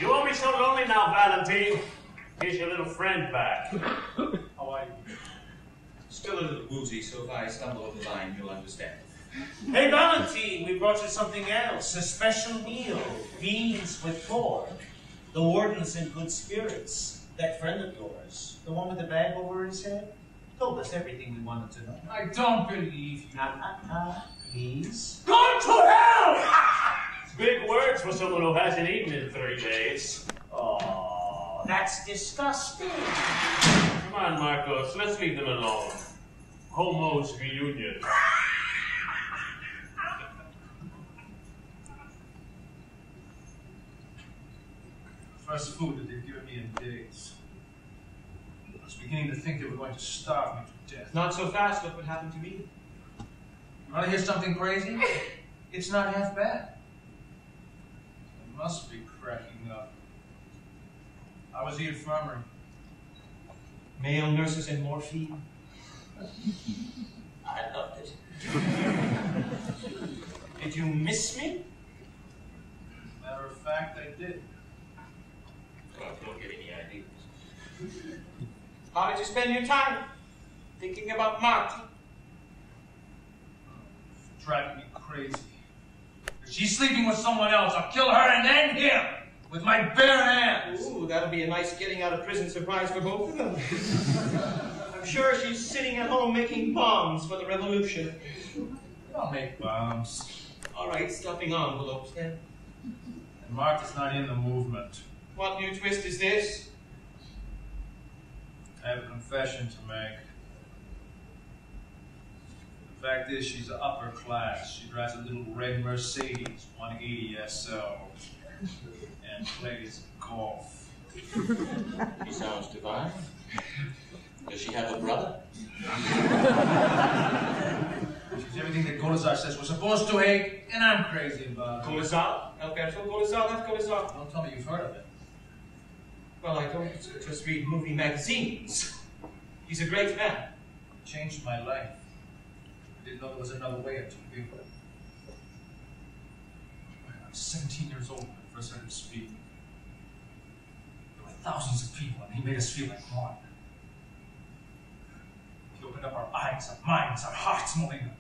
Speaker 6: You won't be so lonely now, Valentin. Here's your little friend back.
Speaker 10: How are you? Still a little woozy, so if I stumble over the line, you'll understand.
Speaker 12: Hey, Valentin, we brought you something else. A special meal. Beans with pork. The warden's in good spirits. That friend of yours, the one with the bag over his head, told us everything we wanted to know.
Speaker 8: I don't believe you.
Speaker 12: Please?
Speaker 6: Go to hell! Big words for someone who hasn't eaten in 3 days.
Speaker 12: Oh, that's disgusting.
Speaker 6: Come on, Marcos, let's leave them alone. Homo's reunion.
Speaker 10: First food that they've given me in days. I was beginning to think they were going to starve me to death.
Speaker 4: Not so fast. Look what happened to me.
Speaker 10: You want to hear something crazy? It's not half bad. I must be cracking up. How was the infirmary?
Speaker 4: Male nurses and morphine.
Speaker 12: I loved it.
Speaker 4: Did you miss me?
Speaker 10: Matter of fact, I did.
Speaker 6: Oh, don't get any ideas.
Speaker 4: How did you spend your time? Thinking about Marty?
Speaker 10: driving me crazy. If she's sleeping with someone else, I'll kill her and then him with my bare hands.
Speaker 4: Ooh, that'll be a nice getting out of prison surprise for both of them. I'm sure she's sitting at home making bombs for the revolution.
Speaker 10: I'll make bombs.
Speaker 4: All right, stuffing envelopes then.
Speaker 10: And Martha's not in the movement.
Speaker 4: What new twist is this?
Speaker 10: I have a confession to make. The fact is, she's upper class. She drives a little red Mercedes 180 SL and plays golf.
Speaker 8: She sounds divine. Does she have a brother?
Speaker 10: She's everything that Golazar says we're supposed to hate, and I'm crazy about it.
Speaker 4: Golazar? Alberto Golazar? That's Golazar.
Speaker 10: Don't tell me you've heard of it.
Speaker 4: Well, I don't just read movie magazines. He's a great man.
Speaker 10: It changed my life. I didn't know there was another way until we were. I was 17 years old when I first heard him speak. There were thousands of people, and he made us feel like one. He opened up our eyes, our minds, our hearts, Molina.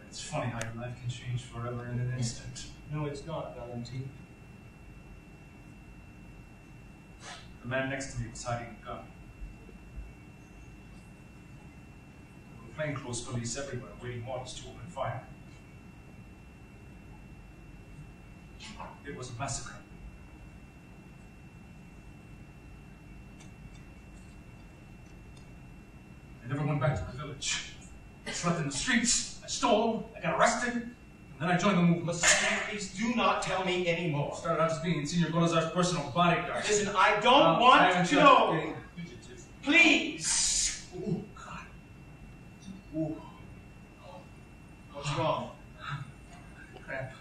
Speaker 10: It's funny how your life can change forever in an instant.
Speaker 4: No, it's not, Valentin.
Speaker 10: The man next to me was hiding a gun. There were plainclothes police everywhere, waiting orders to open fire. It was a massacre. I never went back to the village. I slept in the streets. I stole. I got arrested. And then I joined the movement.
Speaker 4: Please do not tell me anymore.
Speaker 10: Started out as being Senior Golazar's personal bodyguard.
Speaker 4: Listen, I don't want to know.
Speaker 10: Fugitive.
Speaker 4: Please.
Speaker 10: Oh, God. Ooh.
Speaker 4: What's wrong?
Speaker 10: Cramp.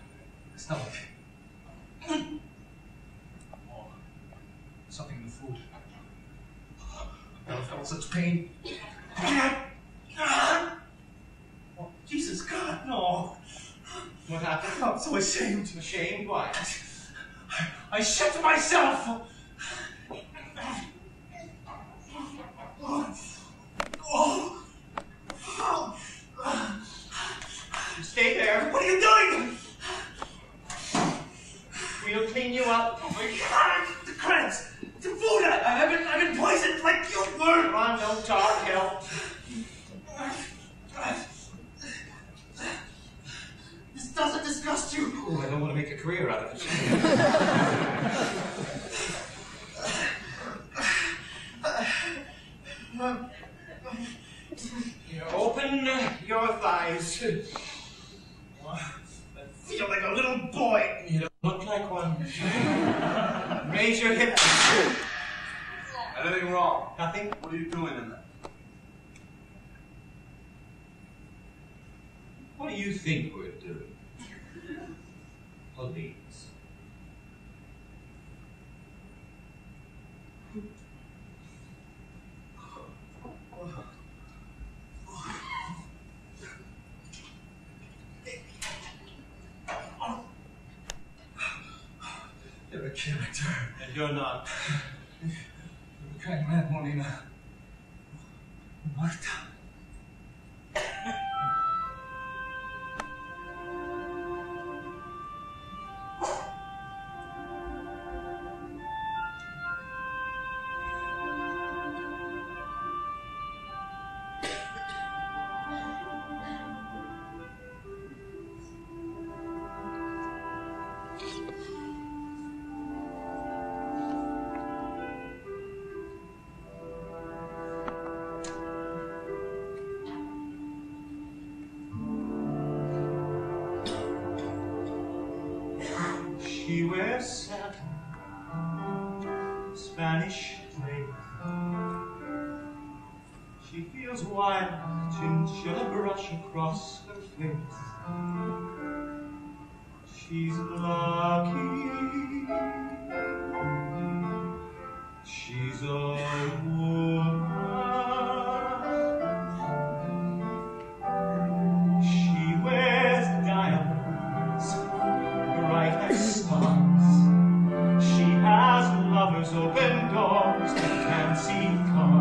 Speaker 10: Stomach. Oh, something in the food. I never felt such pain.
Speaker 4: Oh, Jesus, God, no. What happened?
Speaker 10: I'm so ashamed.
Speaker 4: Ashamed? Why?
Speaker 10: I shit myself!
Speaker 4: Stay there.
Speaker 10: What are you doing?
Speaker 4: We'll clean you up.
Speaker 10: Oh my God! The cramps! The food! I've been poisoned like you were!
Speaker 4: Come on, don't talk, help.
Speaker 10: This doesn't disgust you!
Speaker 4: Oh, I don't want to make a career out of it. Open your thighs.
Speaker 10: I feel like a little boy!
Speaker 4: You don't look like one. Raise your hips.
Speaker 9: Anything wrong?
Speaker 4: Nothing?
Speaker 9: What are you doing in there?
Speaker 4: What do you think we're doing? Police.
Speaker 10: You're a character.
Speaker 4: And you're not.
Speaker 10: You're a kind man, Molina. Marta.
Speaker 4: She wears satin, Spanish lace. She feels wild, chinchilla brush across her face. She's lucky. She's a woman. She wears diamonds, bright as stars. She has lovers, open doors, and fancy cars.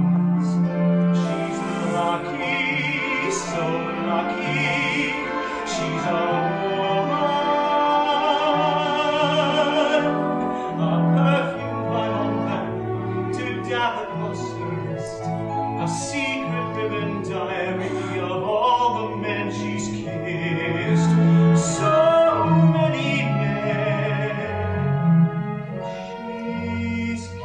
Speaker 4: utmost, a secret living diary of all the men she's kissed. So many men she's kissed.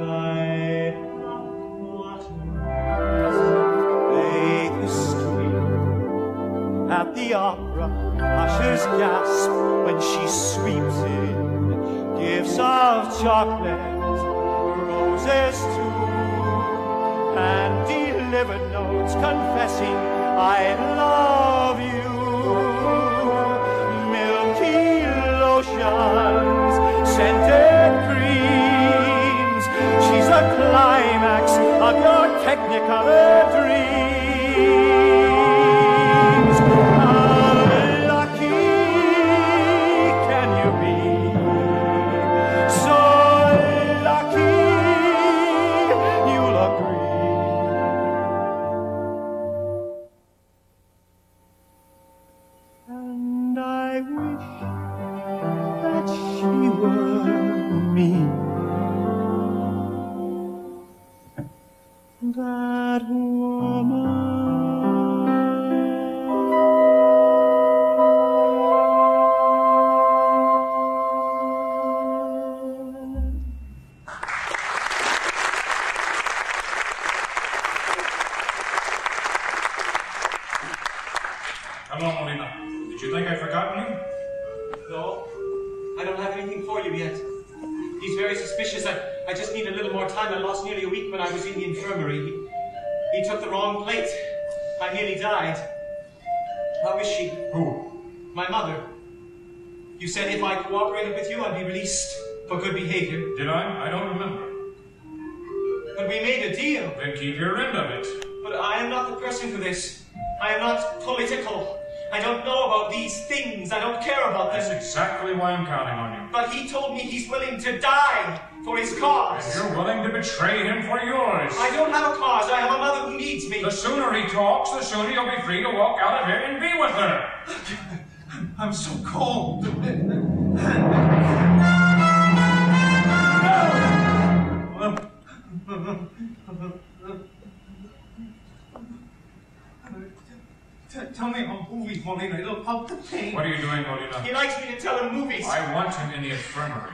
Speaker 4: Light up what they scream at the opera. Ushers gasp when she sweeps in gifts of chocolate, roses too, and delivered notes confessing I love you. Milky lotions, scented creams, she's the climax of your technicolor dreams. How lucky can you be? So lucky, you'll agree. And I wish that she were me. That woman.
Speaker 1: Hello, Molina. Did you think I'd forgotten you?
Speaker 4: No, I don't have anything for you yet. He's very suspicious. I just need a little more time. I lost nearly a week when I was in the infirmary. He took the wrong plate. I nearly died. How is she?
Speaker 1: Who?
Speaker 4: My mother. You said if I cooperated with you, I'd be released for good behavior.
Speaker 1: Did I? I don't remember.
Speaker 4: But we made a deal.
Speaker 1: Then keep your end of it.
Speaker 4: But I am not the person for this. I am not political. I don't know about these things. I don't care about them.
Speaker 1: That's exactly why I'm counting on you.
Speaker 4: But he told me he's willing to die for his cause.
Speaker 1: And you're willing to betray him for yours.
Speaker 4: I don't have a cause. I have a mother who needs me.
Speaker 1: The sooner he talks, the sooner you'll be free to walk out of here and be with her.
Speaker 10: I'm so cold. Tell me about movies, Molina. It'll help the pain.
Speaker 1: What are you doing, Molina?
Speaker 4: He likes me to tell him movies.
Speaker 1: I want him in the infirmary.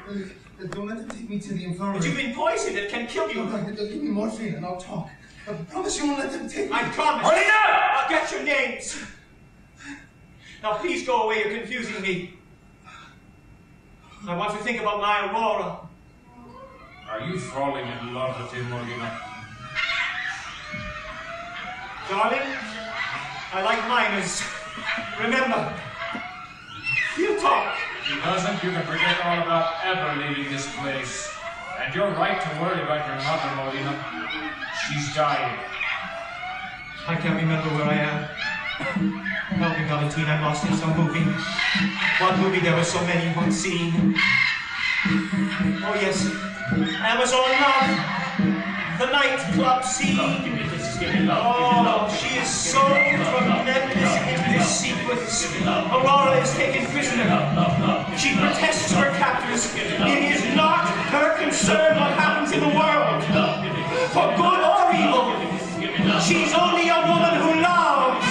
Speaker 10: Don't let them take me to the infirmary.
Speaker 4: But you've been poisoned. It can kill you.
Speaker 10: They'll give me morphine and I'll talk. I promise you won't let them take me.
Speaker 4: I promise.
Speaker 1: Molina!
Speaker 4: I'll get your names. Now please go away. You're confusing me. I want to think about my Aurora.
Speaker 1: Are you falling in love with him, Molina?
Speaker 4: Darling, I like minors. Remember, he'll talk.
Speaker 1: If he doesn't, you can forget all about ever leaving this place. And you're right to worry about your mother, Molina. She's dying.
Speaker 4: I can't remember where I am. Help me, Valentin. I'm lost in some movie. What movie there were so many unseen? Oh, yes. Amazon Love. The nightclub scene.
Speaker 3: Gimme Love.
Speaker 4: Oh, she is so tremendous in this sequence. Aurora is taken prisoner. She protests her captors. It is not her concern what happens in the world. For good or evil. She's only a woman who loves.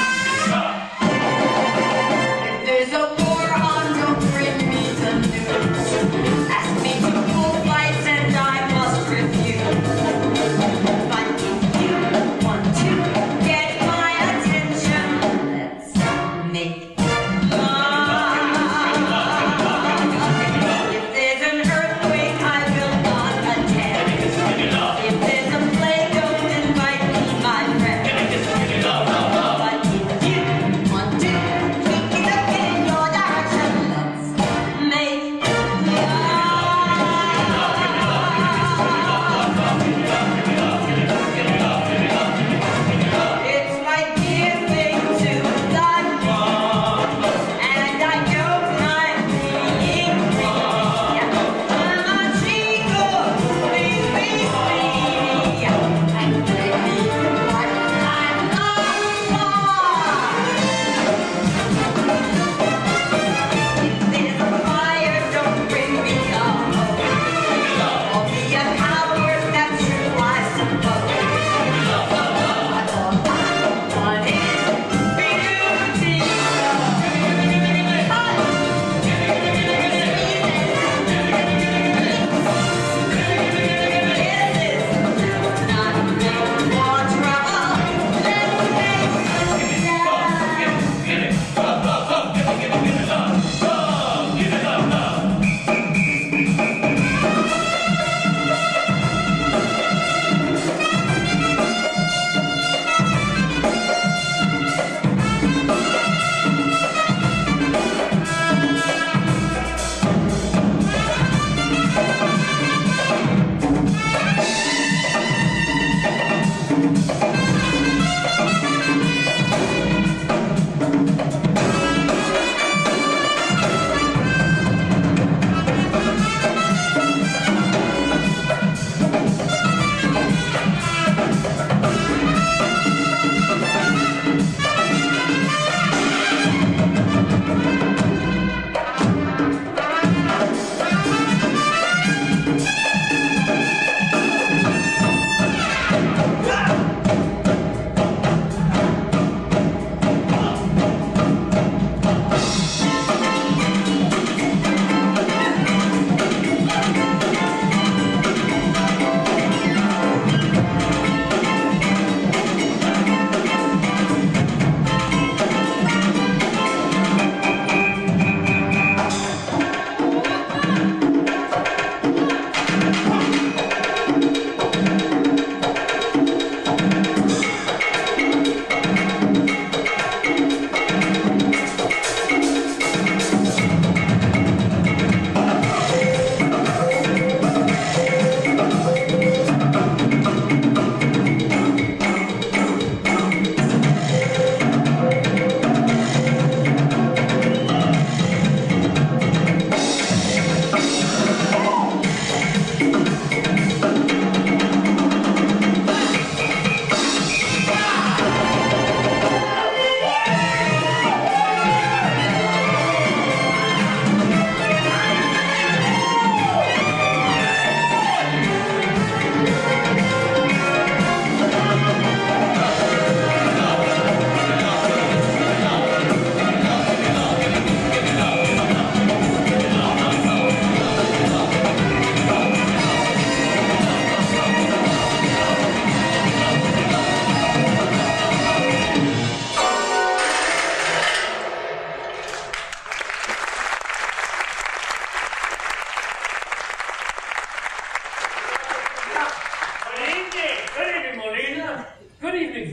Speaker 2: If there's a war on, don't bring me the news. Ask me to full flights and I must refuse. But if you want to get my attention, let's make love.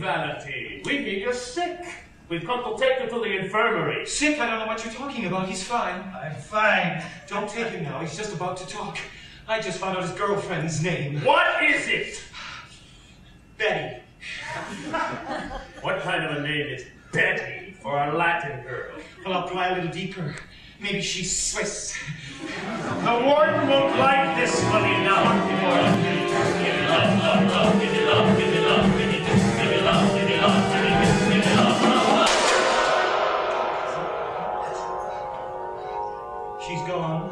Speaker 6: Valentin, Valentin. We hear you're sick. We've come to take you to the infirmary.
Speaker 4: Sick? I don't know what you're talking about. He's fine.
Speaker 12: I'm fine.
Speaker 4: Don't take him now. He's just about to talk. I just found out his girlfriend's name.
Speaker 6: What is it?
Speaker 4: Betty.
Speaker 6: What kind of a name is Betty for a Latin girl?
Speaker 4: Well, I'll pry a little deeper. Maybe she's Swiss.
Speaker 6: The warden won't like this, Molina. Give it love, love, love, give it love, give it love, give it love, give it love, give it love,
Speaker 4: She's gone.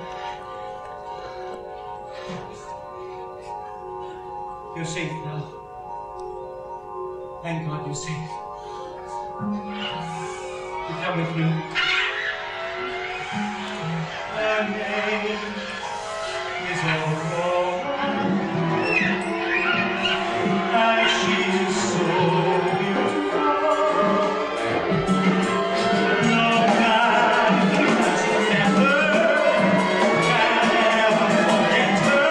Speaker 4: You're safe now. Thank God you're safe. You come with me. Her name is Aurora, and she's so beautiful. No man has ever can ever forget her.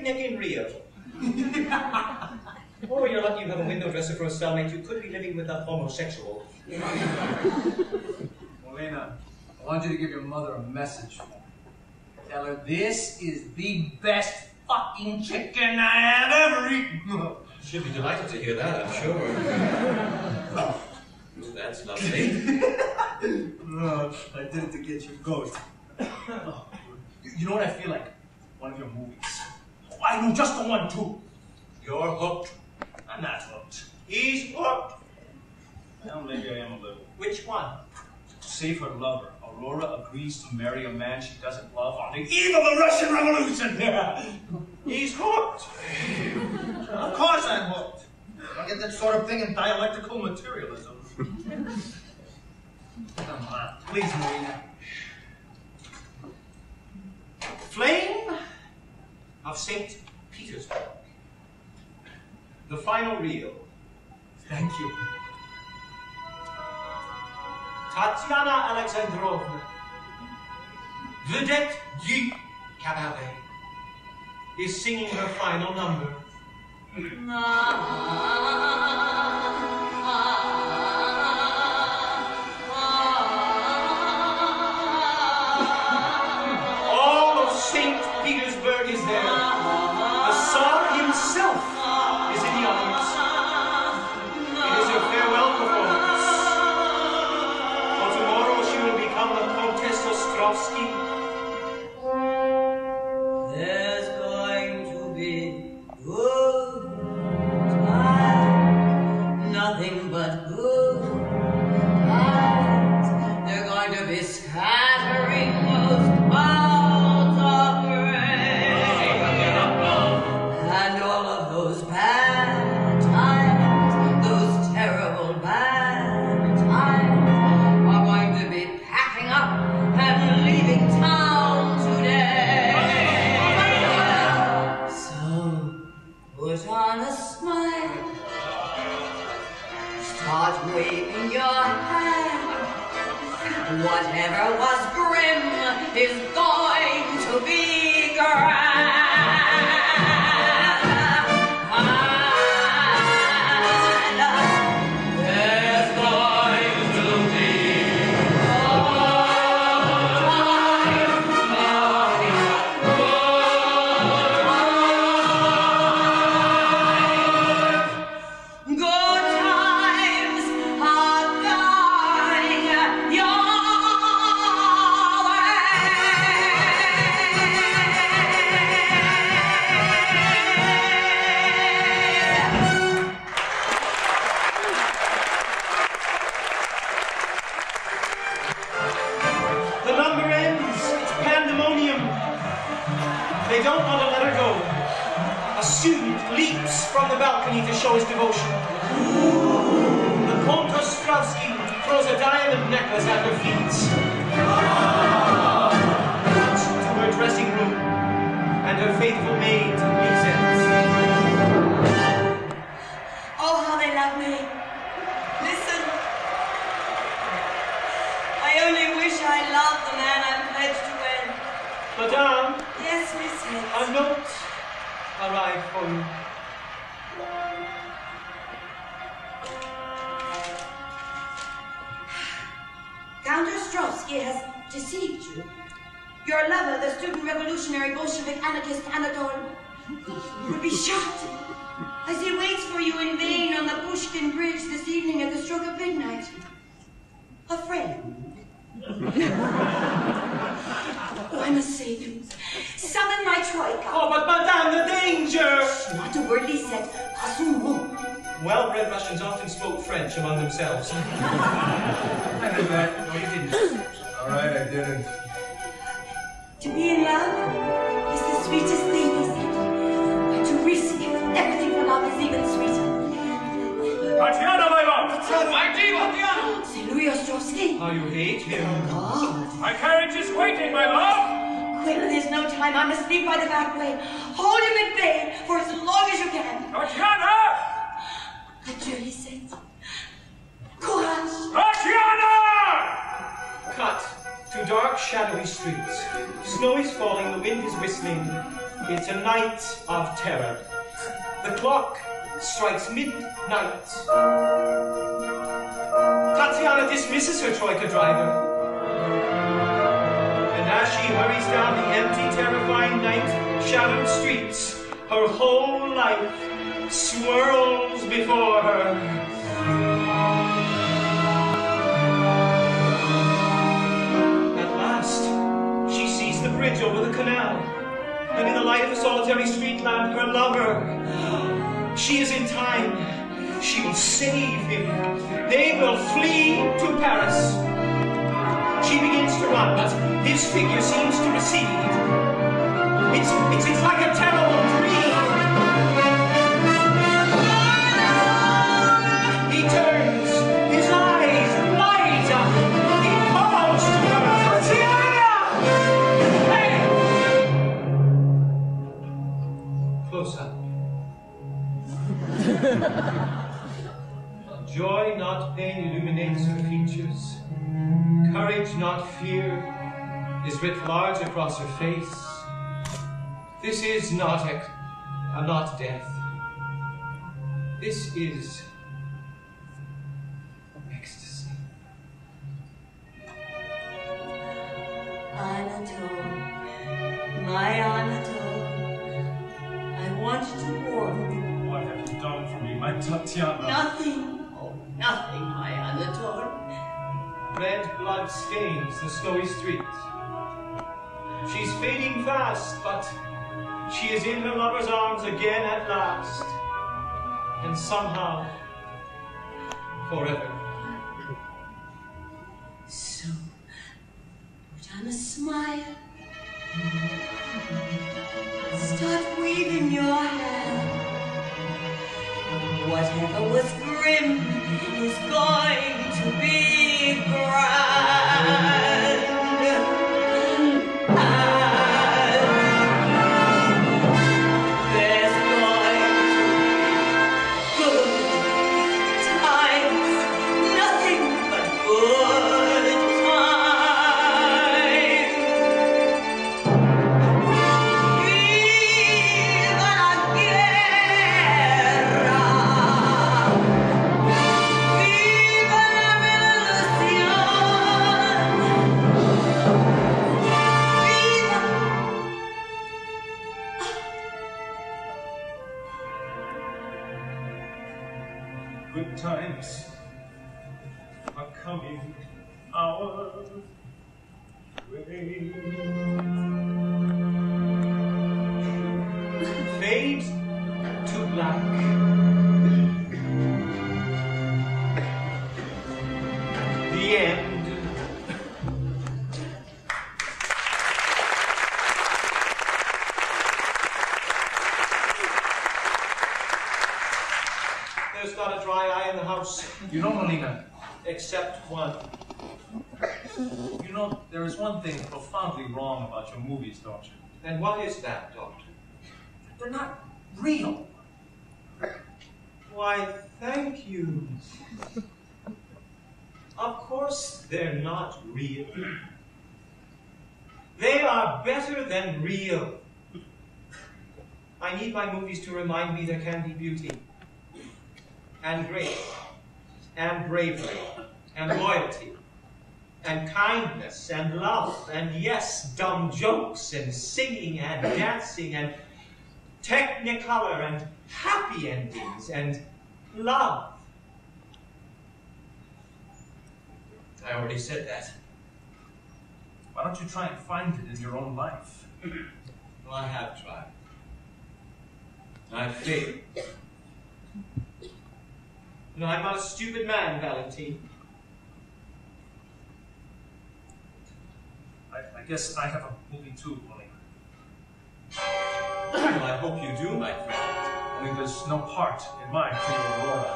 Speaker 4: picnic in Rio. Oh, you're lucky you have a window dresser for a cellmate. You could be living with a homosexual.
Speaker 10: Molina, I want you to give your mother a message. Tell her this is the best fucking chicken I have ever eaten.
Speaker 4: She'll be delighted to hear that, I'm sure. Oh, that's lovely.
Speaker 10: No, I did it to get your ghost. You know what I feel like? One of your movies. Oh, I know just the one, too.
Speaker 4: You're hooked.
Speaker 10: I'm not hooked.
Speaker 4: He's hooked.
Speaker 10: Well, maybe I am a little.
Speaker 4: Which one?
Speaker 10: To save her lover, Aurora agrees to marry a man she doesn't love on the eve of the Russian Revolution.
Speaker 4: He's hooked.
Speaker 10: Of course I'm hooked. I get that sort of thing in dialectical materialism. Come on, please, Molina.
Speaker 4: Flame of St. Petersburg. The final reel.
Speaker 10: Thank you.
Speaker 4: Tatiana Alexandrovna, vedette du cabaret, is singing her final number. All of St. Petersburg is there. The Tsar himself is in the audience. It is her farewell performance. For tomorrow she will become the Countess Ostrovsky.
Speaker 2: There's going to be good times, nothing but good times. They're going to be scattering those clouds of gray, and all of those bad times, those terrible bad times, are going to be packing up and leaving town today. So put on a smile, start waving your hand. Whatever was grim is going to be grand. There's going to be good times are going your
Speaker 4: The number ends. It's pandemonium. They don't want to let her go. A student leaps from the balcony to show his devotion. The Count Ostrovsky throws a diamond necklace at her feet. Runs to her dressing room, and her faithful maid Lisette.
Speaker 2: Oh, how they love me. Listen. I only wish I loved the man I'm pledged to wed.
Speaker 4: Madame,
Speaker 2: Yes, Miss
Speaker 4: a
Speaker 2: Hicks.
Speaker 4: note arrived for you.
Speaker 2: Count Ostrovsky has deceived you. Your lover, the student revolutionary Bolshevik anarchist Anatol, will be shot as he waits for you in vain on the Pushkin Bridge this evening at the stroke of midnight. A friend. Oh, I must save him. Summon my troika.
Speaker 4: Oh, but Madame, the danger!
Speaker 2: Not a word he said. Pas un mot.
Speaker 4: Well-bred Russians often spoke French among themselves.
Speaker 10: I did that.
Speaker 4: No, you didn't.
Speaker 10: All right, I didn't.
Speaker 2: To be in love is the sweetest thing, he said. But to risk everything for love is even sweeter.
Speaker 1: Tatiana, my love!
Speaker 2: My dear Tatiana! C'est Louis Ostrovsky.
Speaker 4: How you hate him.
Speaker 2: God.
Speaker 1: My carriage is waiting, my love!
Speaker 2: Quick, there's no time. I must leave by the back way. Hold him at bay for as long as you can.
Speaker 1: Tatiana!
Speaker 2: Adieu, he said. Courage.
Speaker 1: Tatiana!
Speaker 4: Cut to dark, shadowy streets. Snow is falling, the wind is whistling. It's a night of terror. The clock strikes midnight. Tatiana dismisses her troika driver. And as she hurries down the empty, terrifying night-shadowed streets, her whole life swirls before her. At last, she sees the bridge over the canal, and in the light of a solitary street lamp, her lover. She is in time. She will save him. They will flee to Paris. She begins to run, but his figure seems to recede. It's like a terrible dream. He turns, his eyes light up. He calls to her, Tatiana! Hey! Close up. Joy, not pain, illuminates her features. Courage, not fear, is writ large across her face. This is not not death. This is ecstasy.
Speaker 2: Anatole, my Anatole, I want to warn you.
Speaker 5: What have you done for me, my Tatiana?
Speaker 2: Nothing. Oh, nothing, my Anatole.
Speaker 4: Red blood stains the snowy street. She's fading fast, but she is in her lover's arms again at last. And somehow, forever.
Speaker 2: So, put on a smile. Start waving your hand. Whatever was grim is going to be grand. And there's going to be good times, nothing but good times. Viva la guerra! Viva la
Speaker 5: Good times are coming our way.
Speaker 4: Fade to black. The end. There's not a dry eye in the house.
Speaker 10: You know, Molina,
Speaker 4: Except one.
Speaker 10: you know, there is one thing profoundly wrong about your movies, don't you?
Speaker 4: And what is that, Doctor?
Speaker 10: They're not real.
Speaker 4: Why, thank you. Of course they're not real. They are better than real. I need my movies to remind me there can be beauty, and grace, and bravery, and loyalty, and kindness, and love, and yes, dumb jokes, and singing, and dancing, and technicolor, and happy endings, and love. I already said that.
Speaker 10: Why don't you try and find it in your own life?
Speaker 4: Well, I have tried. I've failed. No, I'm not a stupid man, Valentin.
Speaker 10: I guess I have a movie too, Molina.
Speaker 4: Well, I hope you do, my friend.
Speaker 10: Only there's no part in mine for your Aurora.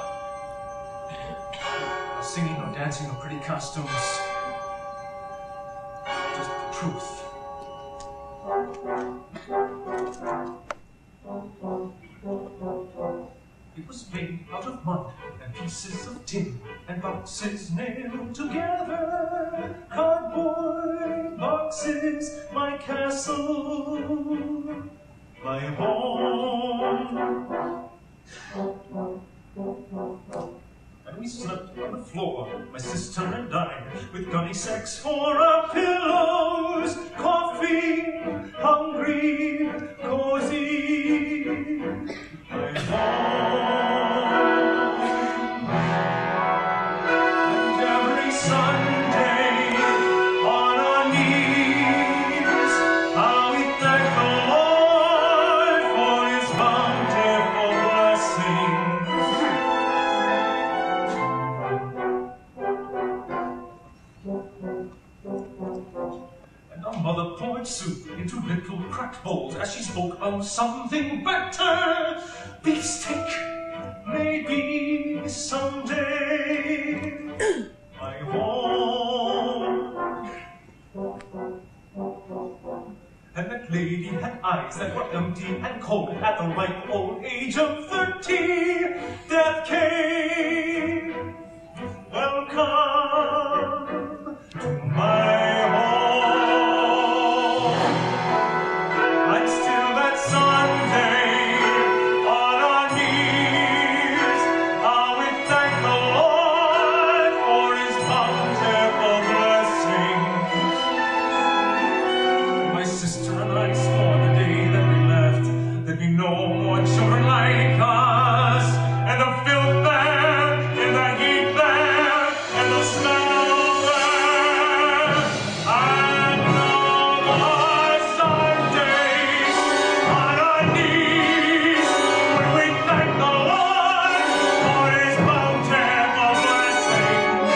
Speaker 10: No singing, no dancing, no pretty costumes. Just the truth. It was made out of mud and pieces of tin and boxes nailed together. Cardboard boxes, my castle.
Speaker 4: my home. And we slept on the floor, my sister and I, with gunny sacks for our pillows, coffee, hungry, cozy, my home. And every Sunday, on our knees, how we thank the Lord for His bountiful blessings. And our mother poured soup into little cracked bowls as she spoke of something better. Beefsteak, maybe someday. My home. And that lady had eyes that were empty and cold at the ripe old age of 30. Death came. Welcome to my home. And still that Sunday on our knees, how we thank the Lord for His bountiful blessings. My sister and I swore the day that we left there'd be no more children like us, and the filth there, and the heat there, and the smell there. And now the Sundays on our knees, when we thank the Lord for His bountiful blessings.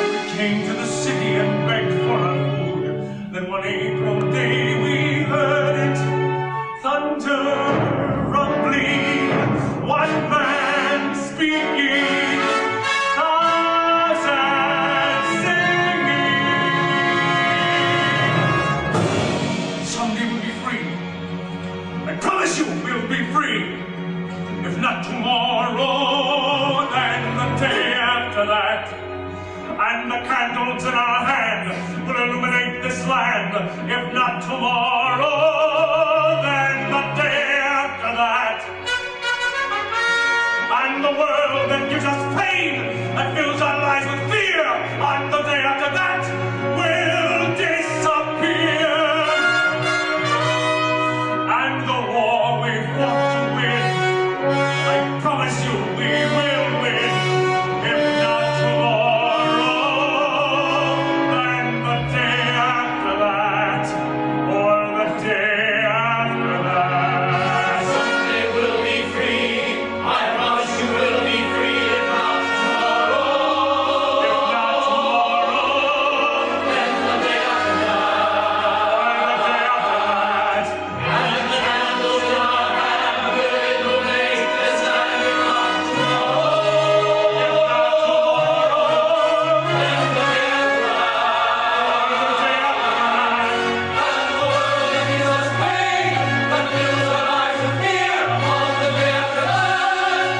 Speaker 4: We came to the city and begged for our food. Then one April day we heard it, thunder, rumbling, one man speaking, thousands singing. Someday we'll be free. I promise you we'll be free. If not tomorrow, then the day after that. And the candles in our hand will illuminate this land. If not tomorrow, then the day after that. And the world that gives us pain, that fills our lives with fear, on the day after that will disappear. And the war we fought to win, I promise you we will win. If not tomorrow, then the day after that, or the day after that.
Speaker 11: Someday we'll be free. I promise you we'll be free. If not tomorrow, then the day after that. And the candles in our hand will illuminate this land. If not tomorrow, then the day after that. And the world that gives us pain, that fills our lives with fear, on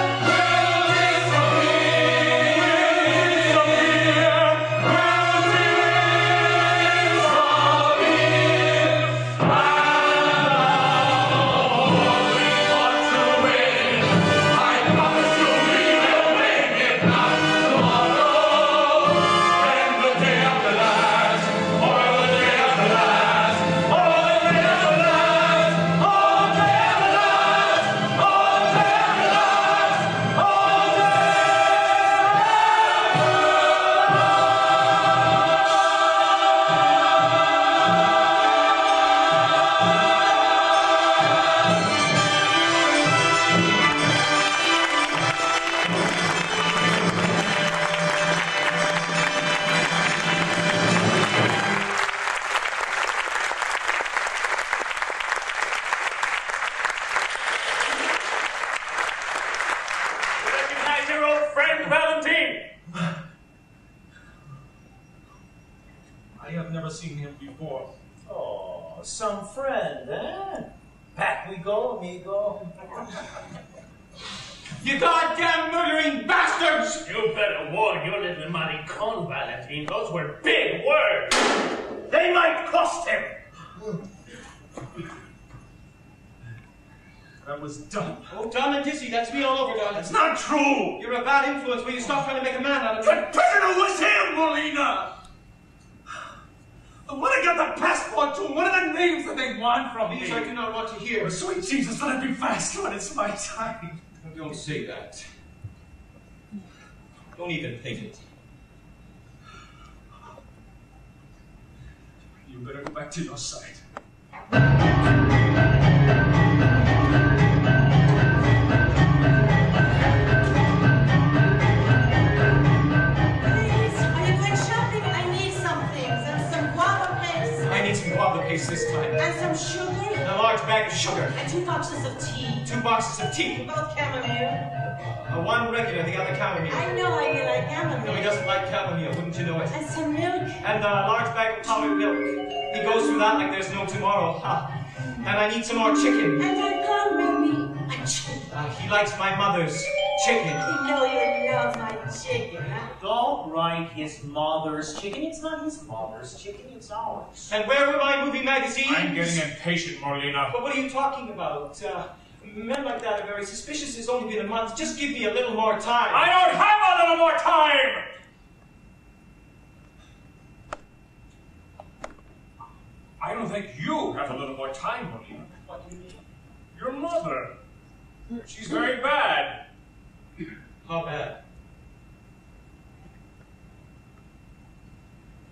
Speaker 11: the day after that will
Speaker 5: Recognize your old friend, Valentin.
Speaker 4: I have never seen him before.
Speaker 12: Oh, some friend, eh? Back we go, amigo.
Speaker 9: You goddamn murdering bastards!
Speaker 5: You better warn your little maricon, Valentin. Those were big words. They might cost him. I was dumb.
Speaker 4: Oh, dumb and dizzy, that's me all over, darling.
Speaker 5: That's not true!
Speaker 4: You're a bad influence. Will you stop trying to make a man out of me?
Speaker 5: The prisoner was him, Molina! When I got the passport to him, what are the names that they want from me?
Speaker 4: These I do not want to hear.
Speaker 5: Oh, sweet Jesus, let it be fast when it's my time.
Speaker 4: Don't say that. Don't even think it.
Speaker 5: You better go back to your side.
Speaker 4: Guava paste this time.
Speaker 2: And some sugar.
Speaker 4: And a large bag of sugar.
Speaker 2: And 2 boxes of tea.
Speaker 4: 2 boxes of tea.
Speaker 2: Both chamomile.
Speaker 4: One regular, the other chamomile.
Speaker 2: I know how you like chamomile.
Speaker 4: No, he doesn't like chamomile, wouldn't you know it?
Speaker 2: And some milk.
Speaker 4: And a large bag of powdered milk. He goes through that like there's no tomorrow. And I need some more chicken.
Speaker 2: And I can't bring me a chicken.
Speaker 4: He likes my mother's chicken.
Speaker 2: You know you love my chicken, huh?
Speaker 12: Don't write his mother's chicken. It's not his mother's chicken, it's ours.
Speaker 4: And where were my movie magazines?
Speaker 1: I'm getting impatient, Molina.
Speaker 4: But what are you talking about? Men like that are very suspicious. It's only been a month. Just give me a little more time.
Speaker 1: I don't have a little more time! I don't think you have a little more time, Molina.
Speaker 4: What do you mean?
Speaker 1: Your mother. She's very bad.
Speaker 4: How bad?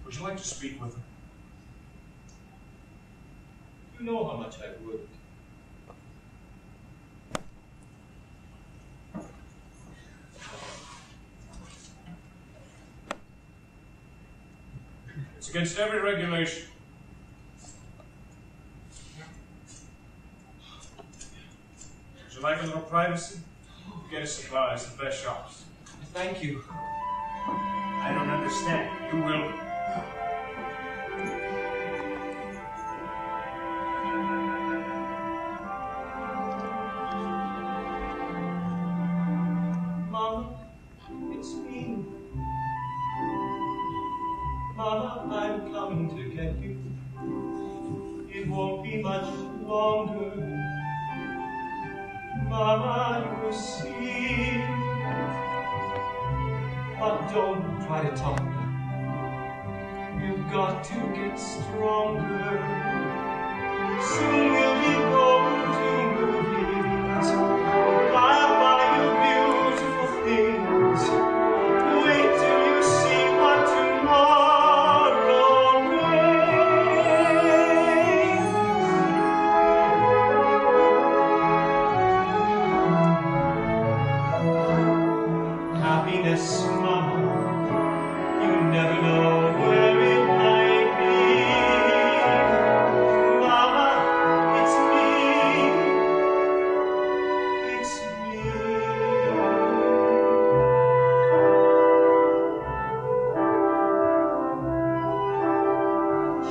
Speaker 1: Would you like to speak with her?
Speaker 4: You know how much I would.
Speaker 1: It's against every regulation. Would you like a little privacy? Get us supplies at the best shops.
Speaker 4: Thank you.
Speaker 1: I don't understand. You will.
Speaker 4: Mama, it's me. Mama, I'm coming to get you. It won't be much longer. Mama, you see. But don't try to talk. You've got to get stronger. Soon we'll be going to movies. I'll buy you beautiful things. Wait till you see what tomorrow brings. Happiness, Mama, you never know where it might be. Mama, it's me. It's me.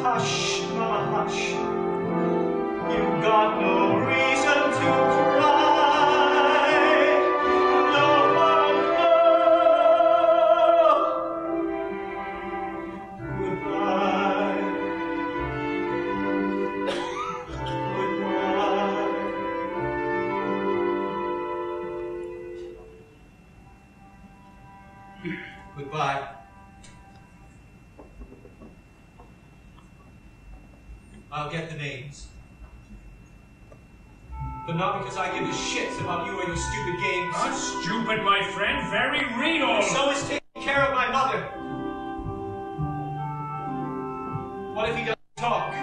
Speaker 4: Hush, Mama, hush. You've got no reason to cry. No, no. Goodbye. Goodbye. Goodbye. I'll get the names. But not because I give a shit about you or your stupid games.
Speaker 1: Not stupid, my friend. Very real.
Speaker 4: So is taking care of my mother. What if he doesn't talk?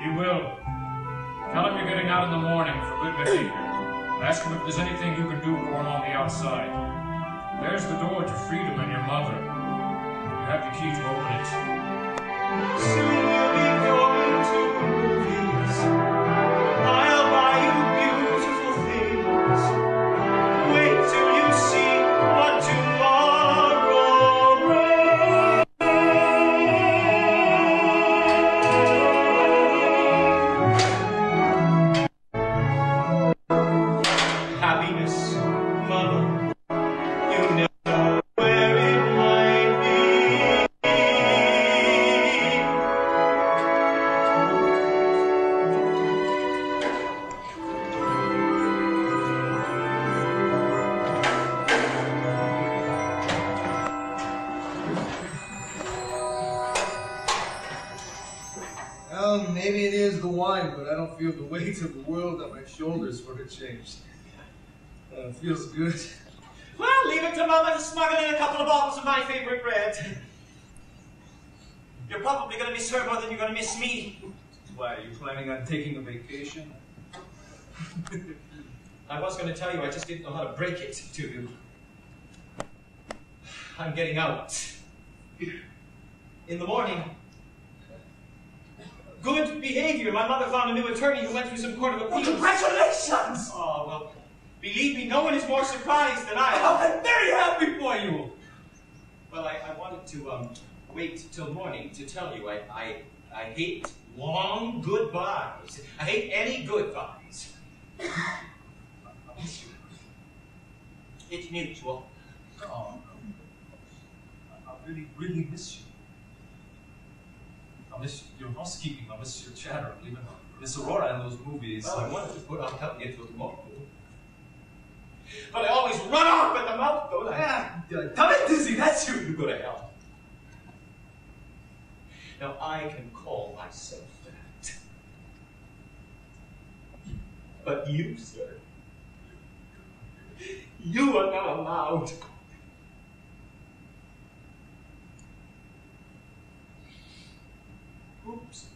Speaker 1: He will. Tell him you're getting out in the morning for good behavior. Ask him if there's anything you can do for him on the outside. There's the door to freedom and your mother. You have the key to open it.
Speaker 4: Soon we'll be going to movies. I'll buy you beautiful things. Wait till you see what tomorrow brings. Happiness, Mama, you never know where it might be.
Speaker 10: wine, but I don't feel the weight of the world on my shoulders for a change. It feels good.
Speaker 4: Well, leave it to Mama to smuggle in a couple of bottles of my favorite bread. You're probably going to miss her more than you're going to miss me.
Speaker 10: Why, are you planning on taking a vacation?
Speaker 4: I was going to tell you, I just didn't know how to break it to you. I'm getting out. In the morning. Good behavior. My mother found a new attorney who went through some court of appeals.
Speaker 12: Well, congratulations!
Speaker 4: Oh, well, believe me, no one is more surprised than I am.
Speaker 12: Oh, I'm very happy for you.
Speaker 4: Well, I wanted to wait till morning to tell you I hate long goodbyes. I hate any goodbyes.
Speaker 10: I miss you.
Speaker 4: It's mutual.
Speaker 10: Oh, I really, really miss you. I miss your housekeeping. I miss your chatter. Even Miss Aurora in those movies.
Speaker 4: Well, I wanted to put off helping you till tomorrow. But I always run off at the mouth, don't I?
Speaker 12: Yeah, dumb it, Dizzy, that's you.
Speaker 4: You go to hell. Now, I can call myself that. But you, sir, you are not allowed. Oops.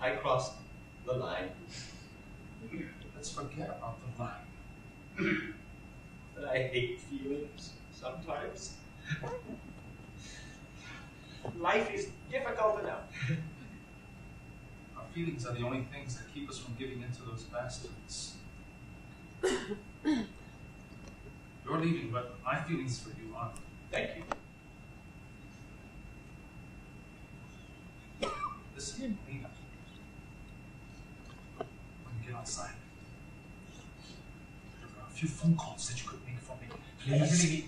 Speaker 4: I crossed the line.
Speaker 10: Let's forget about the line.
Speaker 4: But I hate feelings sometimes. Life is difficult enough.
Speaker 10: Our feelings are the only things that keep us from giving in to those bastards. You're leaving, but my feelings for you aren't.
Speaker 4: Thank you.
Speaker 10: Listen, Molina. When you get outside, there are a few phone calls that you could make for me.
Speaker 4: Please.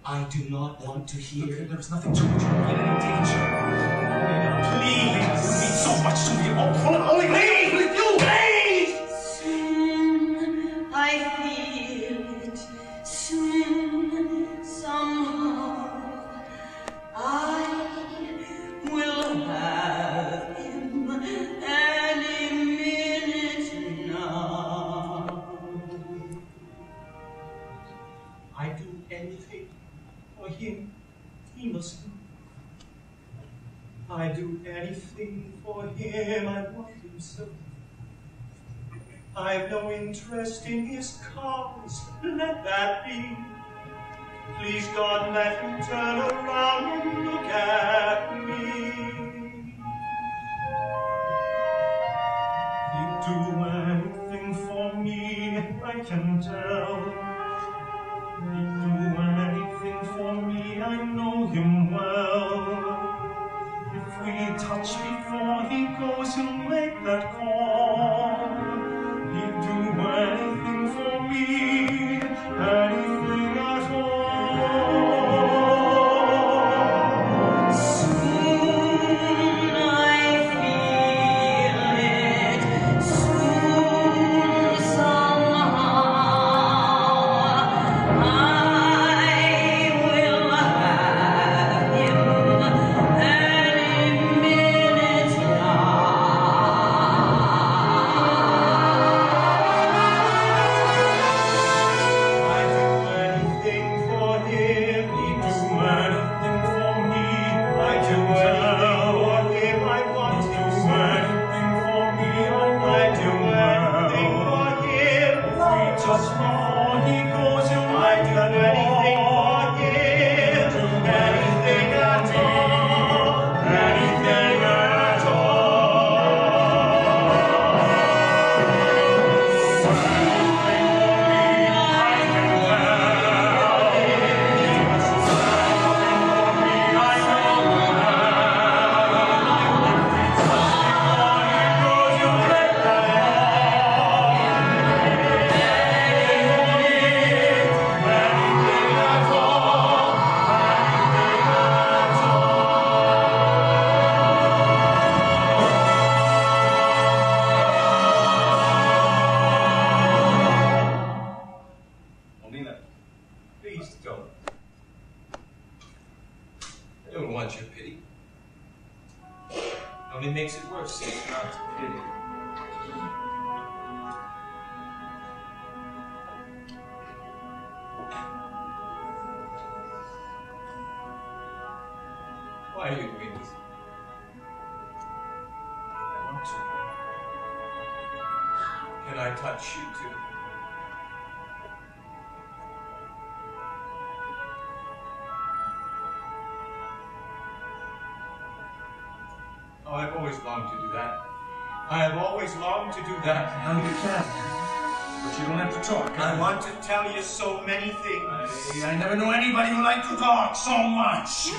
Speaker 4: I do not want to hear.
Speaker 10: Look, there's nothing to it. You're not in any danger.
Speaker 4: Please.
Speaker 10: You mean so much to me.
Speaker 4: Only please with you. Please.
Speaker 2: Soon I feel it. Soon, somehow, I will have him any minute now.
Speaker 4: I do anything for him. He must know. I do anything for him. I want him so. I've no interest in his cause. Let that be. Please, God, let him turn around and look at me. He'd do anything for me, I can tell. He'd do anything for me, I know him well. If we touch before he goes, he'll make that call. He'd do anything for me, anything at all.
Speaker 2: Soon I feel it. Soon, somehow, I will have him any minute now.
Speaker 4: I'd do anything for him, he'd do anything for me. I'd do anything for him, I want him so. Anything for me, I'd do anything for him. If we touch before he goes, I'd do anything for him. Anything at all, anything at all. Molina, please don't. I don't want your pity.
Speaker 10: only makes it worse. It's not pity.
Speaker 9: Why are you doing this?
Speaker 10: I want to.
Speaker 9: Can I touch you too? Oh, I've always longed to do that. I have always longed to do that.
Speaker 10: Now you can. But you don't have to talk.
Speaker 4: I want to tell you so many things.
Speaker 10: I never knew anybody who liked to talk so much.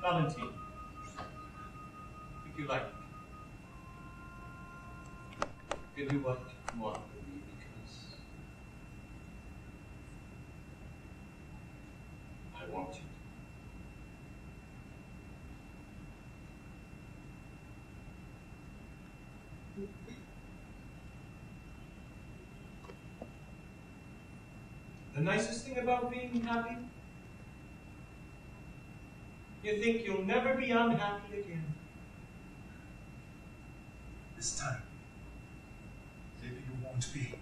Speaker 9: Valentin, if you like, you can do what you want with me because I want you. The nicest thing about being happy, you think you'll never be unhappy again.
Speaker 10: This time, maybe you won't be.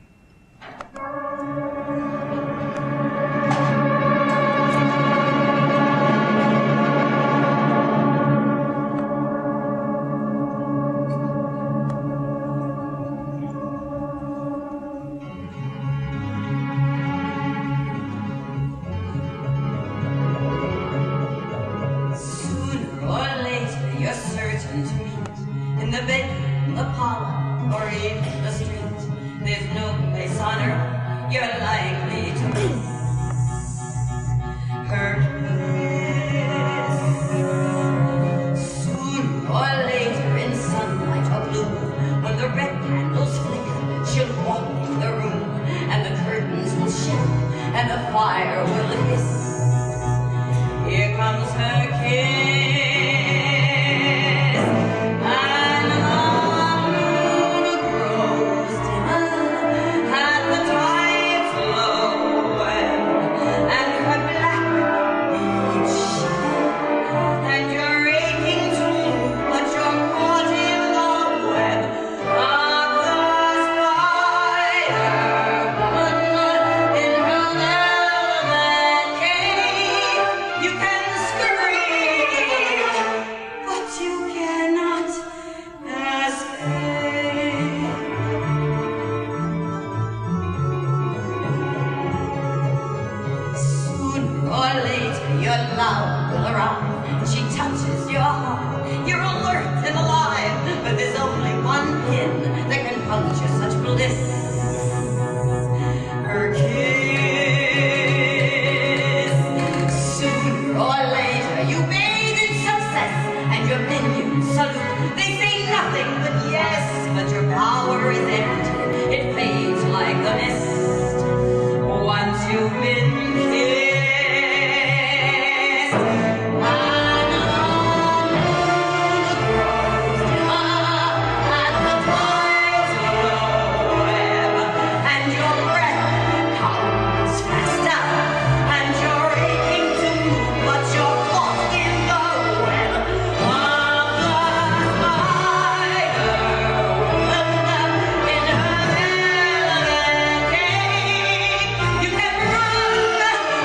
Speaker 2: You can run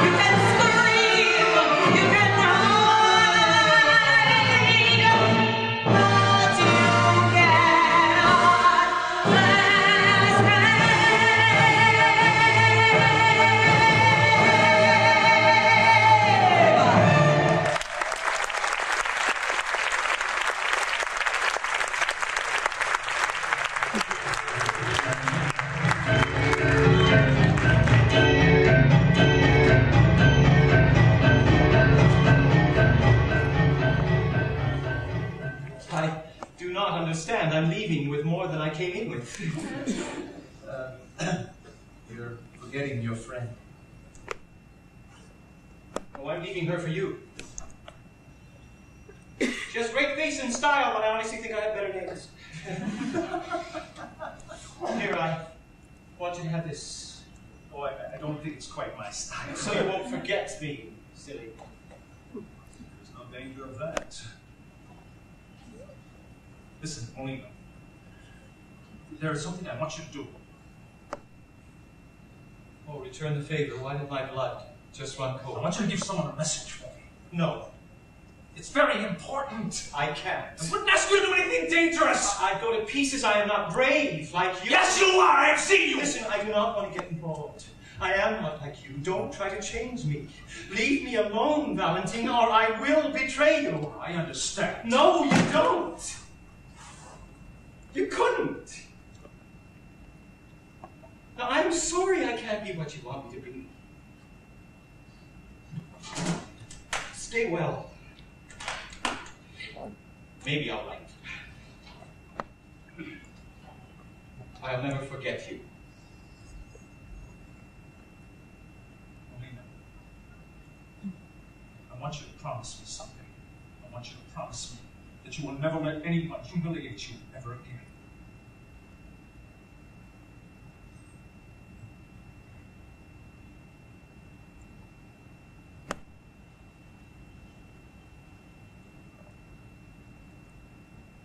Speaker 10: with. You're forgetting your friend.
Speaker 4: Oh, I'm leaving her for you. She has great face and style, but I honestly think I have better names. Here, I want you to have this.
Speaker 10: Oh, I don't think it's quite my style.
Speaker 4: So you won't forget me, silly.
Speaker 10: There's no danger of that. Listen, Molina. There is something I want you to do.
Speaker 4: Oh, return the favor. Why did my blood just run cold?
Speaker 10: I want you to give someone a message for me.
Speaker 4: No.
Speaker 10: It's very important.
Speaker 4: I can't.
Speaker 10: I wouldn't ask you to do anything dangerous.
Speaker 4: I'd go to pieces. I am not brave like you.
Speaker 10: Yes, you are. I have seen you.
Speaker 4: Listen, I do not want to get involved. I am not like you. Don't try to change me. Leave me alone, Valentin, or I will betray you.
Speaker 10: I understand.
Speaker 4: No, you don't. You couldn't. Now, I'm sorry I can't be what you want me to be. Stay well. Maybe I'll write. I'll never forget you.
Speaker 10: Molina, I want you to promise me something. I want you to promise me that you will never let anyone humiliate you ever again.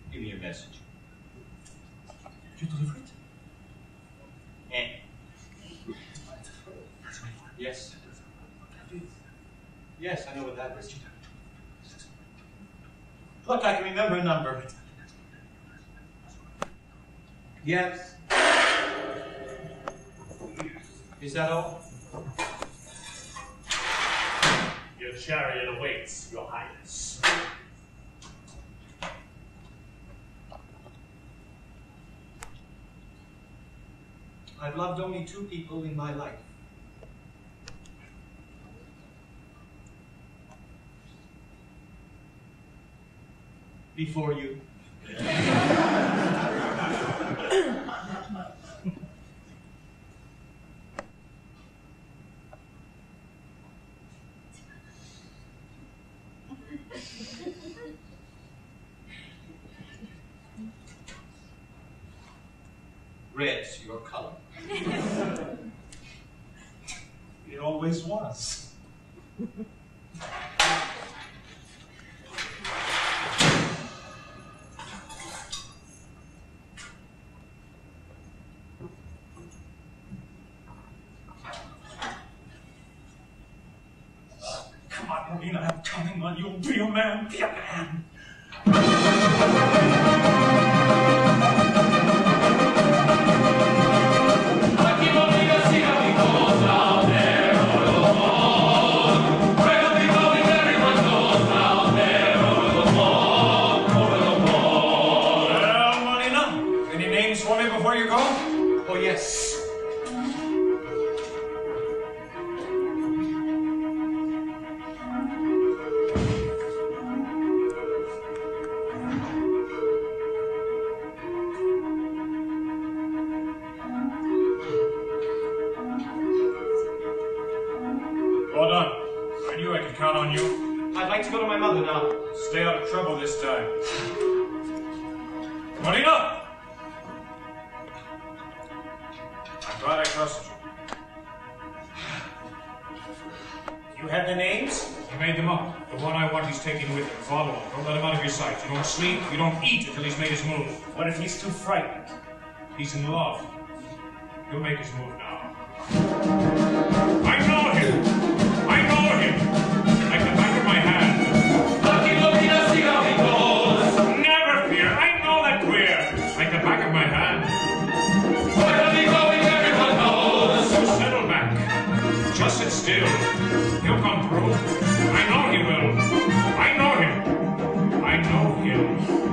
Speaker 4: Give me your message.
Speaker 10: Did you deliver it?
Speaker 4: And? Yes. Yes, I know what that is. Look, I can remember a number. Yes. Is that all?
Speaker 6: Your chariot awaits, Your Highness.
Speaker 4: I've loved only 2 people in my life. Before you. Red's your color.
Speaker 10: It always was. Come on, Molina, I'm counting on you. Be a man, be a man.
Speaker 1: Stay out of trouble this time. Molina! I'm glad I trusted you.
Speaker 4: You have the names?
Speaker 1: You made them up. The one I want he's taking with him. Follow him. Don't let him out of your sight. You don't sleep, you don't eat until he's made his move.
Speaker 4: What if he's too frightened?
Speaker 1: He's in love. He'll make his move now. I know him! I know him! Like the back of my hand. Never fear, I know that we're like the back of my hand. Everyone knows. So settle back. Just sit still. He'll come through. I know he will. I know him. I know him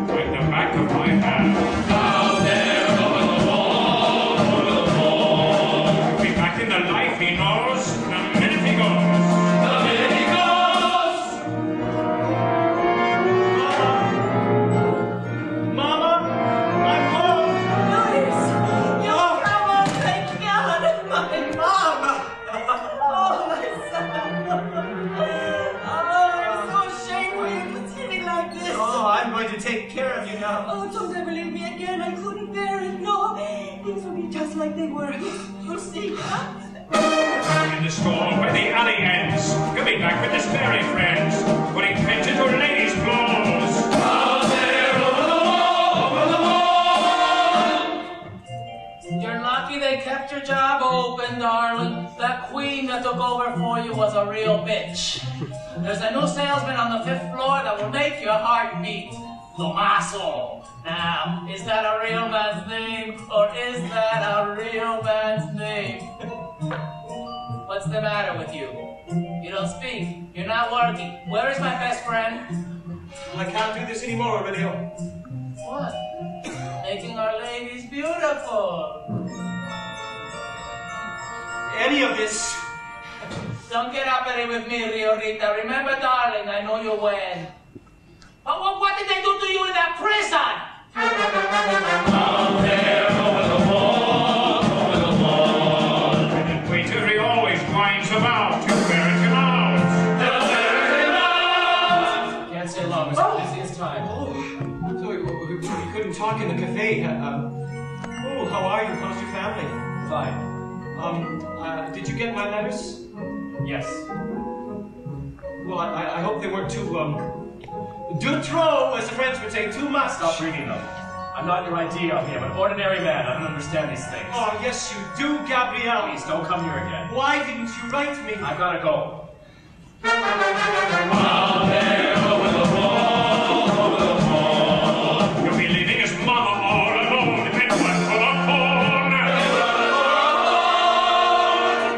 Speaker 1: like the back of my hand. Out there over the wall, over the wall. He'll be back in the life he knows the minute he goes. The minute he goes.
Speaker 4: Mama, I'm home.
Speaker 2: Nice. like they were. You'll see.
Speaker 1: In the store where the alley ends. Coming back with his merry friends. Putting pins into ladies' clothes. Out there over the wall.
Speaker 8: You're lucky they kept your job open, darling. That queen that took over for you was a real bitch. There's a new salesman on the 5th floor that will make your heart beat. Tomaso. Now, is that a real man's name, or is that a real man's name? What's the matter with you? You don't speak. You're not working. Where is my best friend?
Speaker 4: I can't do this anymore, Aurelio.
Speaker 8: What? Making our ladies beautiful.
Speaker 4: Any of this.
Speaker 8: Don't get uppity with me, Rio Rita. Remember, darling, I know you when. What did they do to you in that prison?
Speaker 1: Out there over the wall, over the wall. And the waiter, he always winds about to ferret him out. To ferret him out!
Speaker 8: Can't stay long, it's busy as time.
Speaker 4: So we couldn't talk in the cafe. How are you? How's your family?
Speaker 12: Fine.
Speaker 4: Did you get my letters?
Speaker 12: Yes.
Speaker 4: Well, I hope they weren't too, de trop, as the French would say, too much.
Speaker 12: Stop reading them. I'm not your idea of him, an ordinary man. I don't understand these things.
Speaker 4: Oh, yes, you do, Gabrielle.
Speaker 12: Please, don't come here again.
Speaker 4: Why didn't you write me?
Speaker 12: I've got to go.
Speaker 1: Out there over the wall, over the wall. You'll be leaving his mama all alone and what for a corn.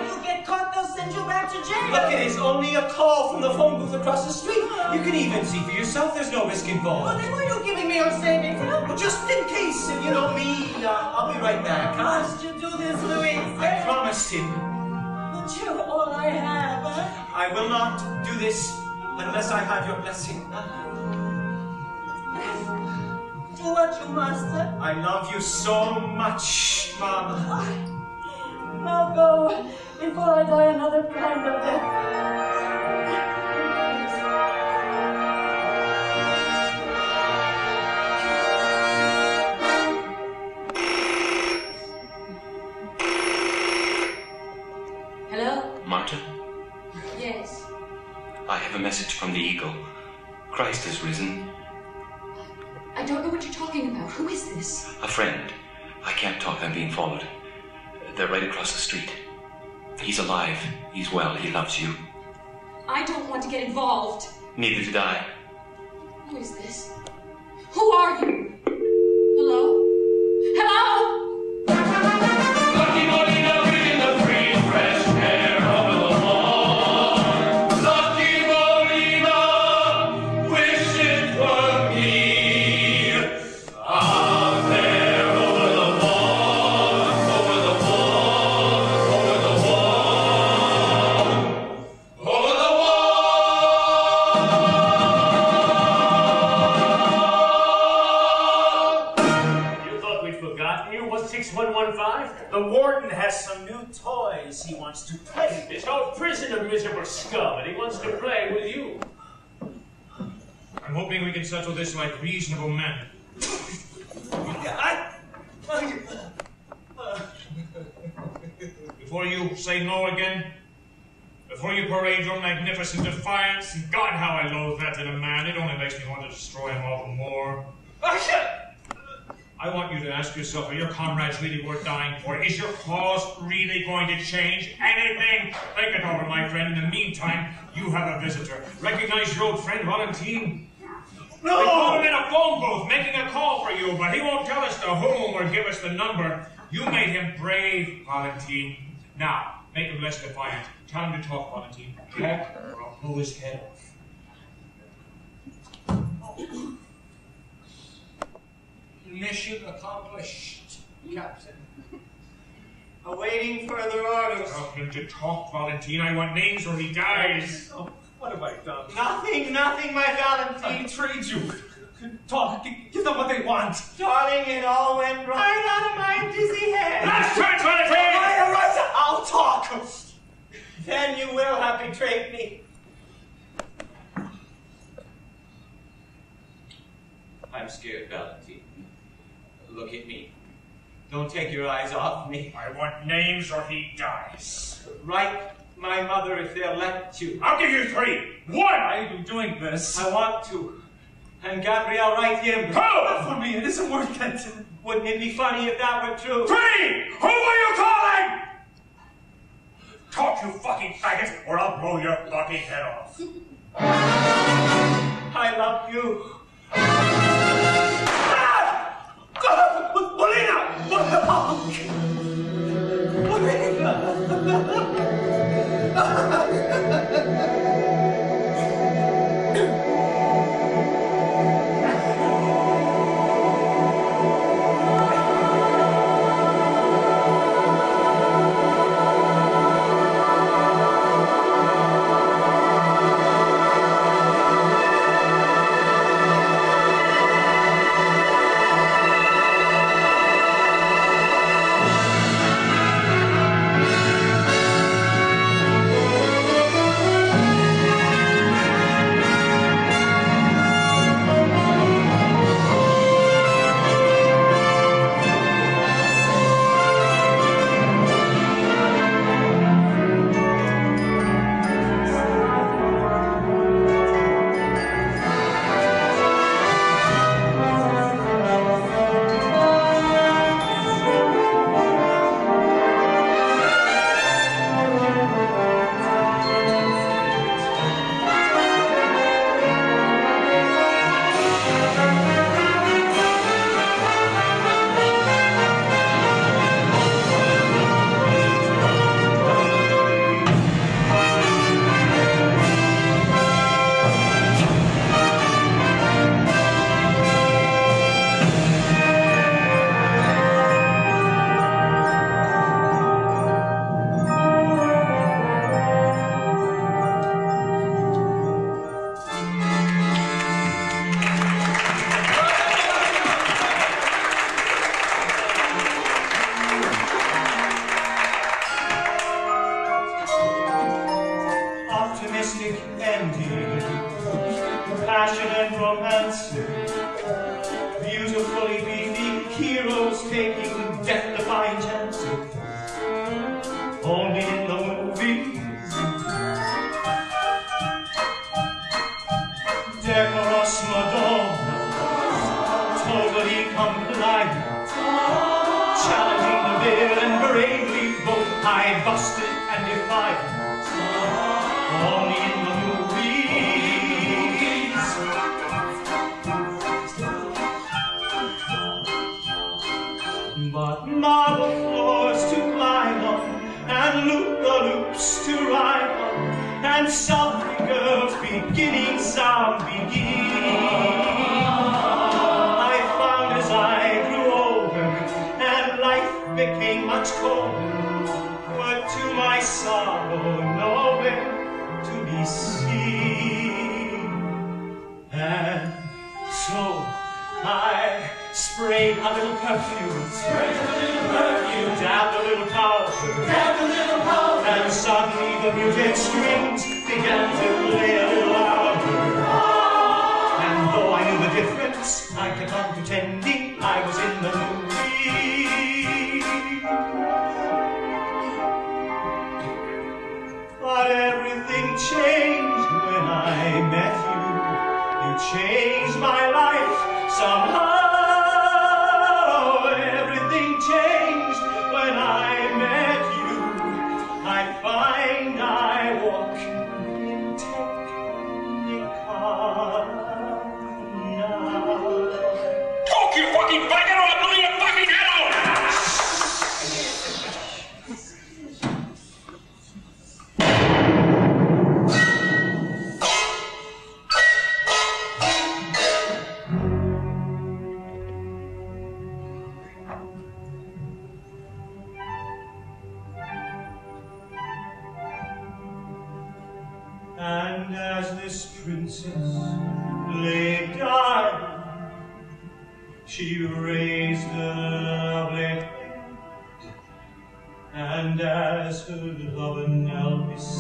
Speaker 2: You'll get caught, they'll send you back to jail.
Speaker 4: Look, it is only a call from the phone booth across the street. You can even see for yourself there's no risk involved.
Speaker 2: Well, then why are you giving me your savings?
Speaker 4: Well, just in case, if you know me, I'll be right back.
Speaker 2: Must you do this, Louis?
Speaker 4: I promised him.
Speaker 2: But you're all I have, huh?
Speaker 4: I will not do this unless I have your blessing.
Speaker 2: Do what you must.
Speaker 4: I love you so much, Mama.
Speaker 2: Now go, before I die another kind of death.
Speaker 13: Marta,
Speaker 2: Yes.
Speaker 13: I have a message from the Eagle. Christ has risen.
Speaker 14: I don't know what you're talking about. Who is this?
Speaker 13: A friend. I can't talk, I'm being followed. They're right across the street. He's alive. He's well. He loves you.
Speaker 14: I don't want to get involved.
Speaker 13: Neither did I.
Speaker 14: Who is this? Who are you? Hello? Hello?
Speaker 11: Lucky Molina, breathing the free, fresh air over the wall. Lucky Molina, wish it were me. Out there over the wall, over the wall, over the wall, over the
Speaker 12: wall. You thought we'd forgotten you? What's 6115? The warden has some new toys he wants to play with. Oh, prisoner, miserable scum, and he wants to play with you.
Speaker 1: I'm hoping we can settle this like reasonable men. Before you say no again, before you parade your magnificent defiance, and God, how I loathe that in a man. It only makes me want to destroy him all the more. I want you to ask yourself, are your comrades really worth dying for? Is your cause really going to change anything? Think it over, my friend. In the meantime, you have a visitor. Recognize your old friend, Valentin?
Speaker 4: No!
Speaker 1: We call him in a phone booth, making a call for you, but he won't tell us to whom or give us the number. You made him brave, Valentin. Now, make him less defiant. Tell him to talk, Valentin. Talk, or I'll blow his head off.
Speaker 10: Mission accomplished, Captain.
Speaker 4: Awaiting further orders.
Speaker 1: Tell him to talk, Valentin. I want names or he dies.
Speaker 12: Oh, what have I done?
Speaker 4: Nothing, my Valentin.
Speaker 12: I betrayed you. Talk, give them what they want.
Speaker 4: Darling, it all went right out of my dizzy head.
Speaker 1: Last chance, Valentin!
Speaker 4: All right, I'll talk. Then you will have betrayed me.
Speaker 15: I'm scared, Valentin. Look at me.
Speaker 4: Don't take your eyes off me.
Speaker 5: I want names or he dies.
Speaker 4: Write my mother if they'll let you.
Speaker 5: I'll give you 3. 1!
Speaker 10: Why are you doing this?
Speaker 4: I want to. And Gabrielle, write him.
Speaker 5: Who?
Speaker 10: Not for me, it isn't worth it.
Speaker 4: Wouldn't it be funny if that were true?
Speaker 5: 3! Who are you calling? Talk, you fucking faggot, or I'll blow your fucking head off.
Speaker 4: I love you.
Speaker 5: Molina!
Speaker 4: And as this princess lay dying, she raised the lovely head, and as her lover knelt beside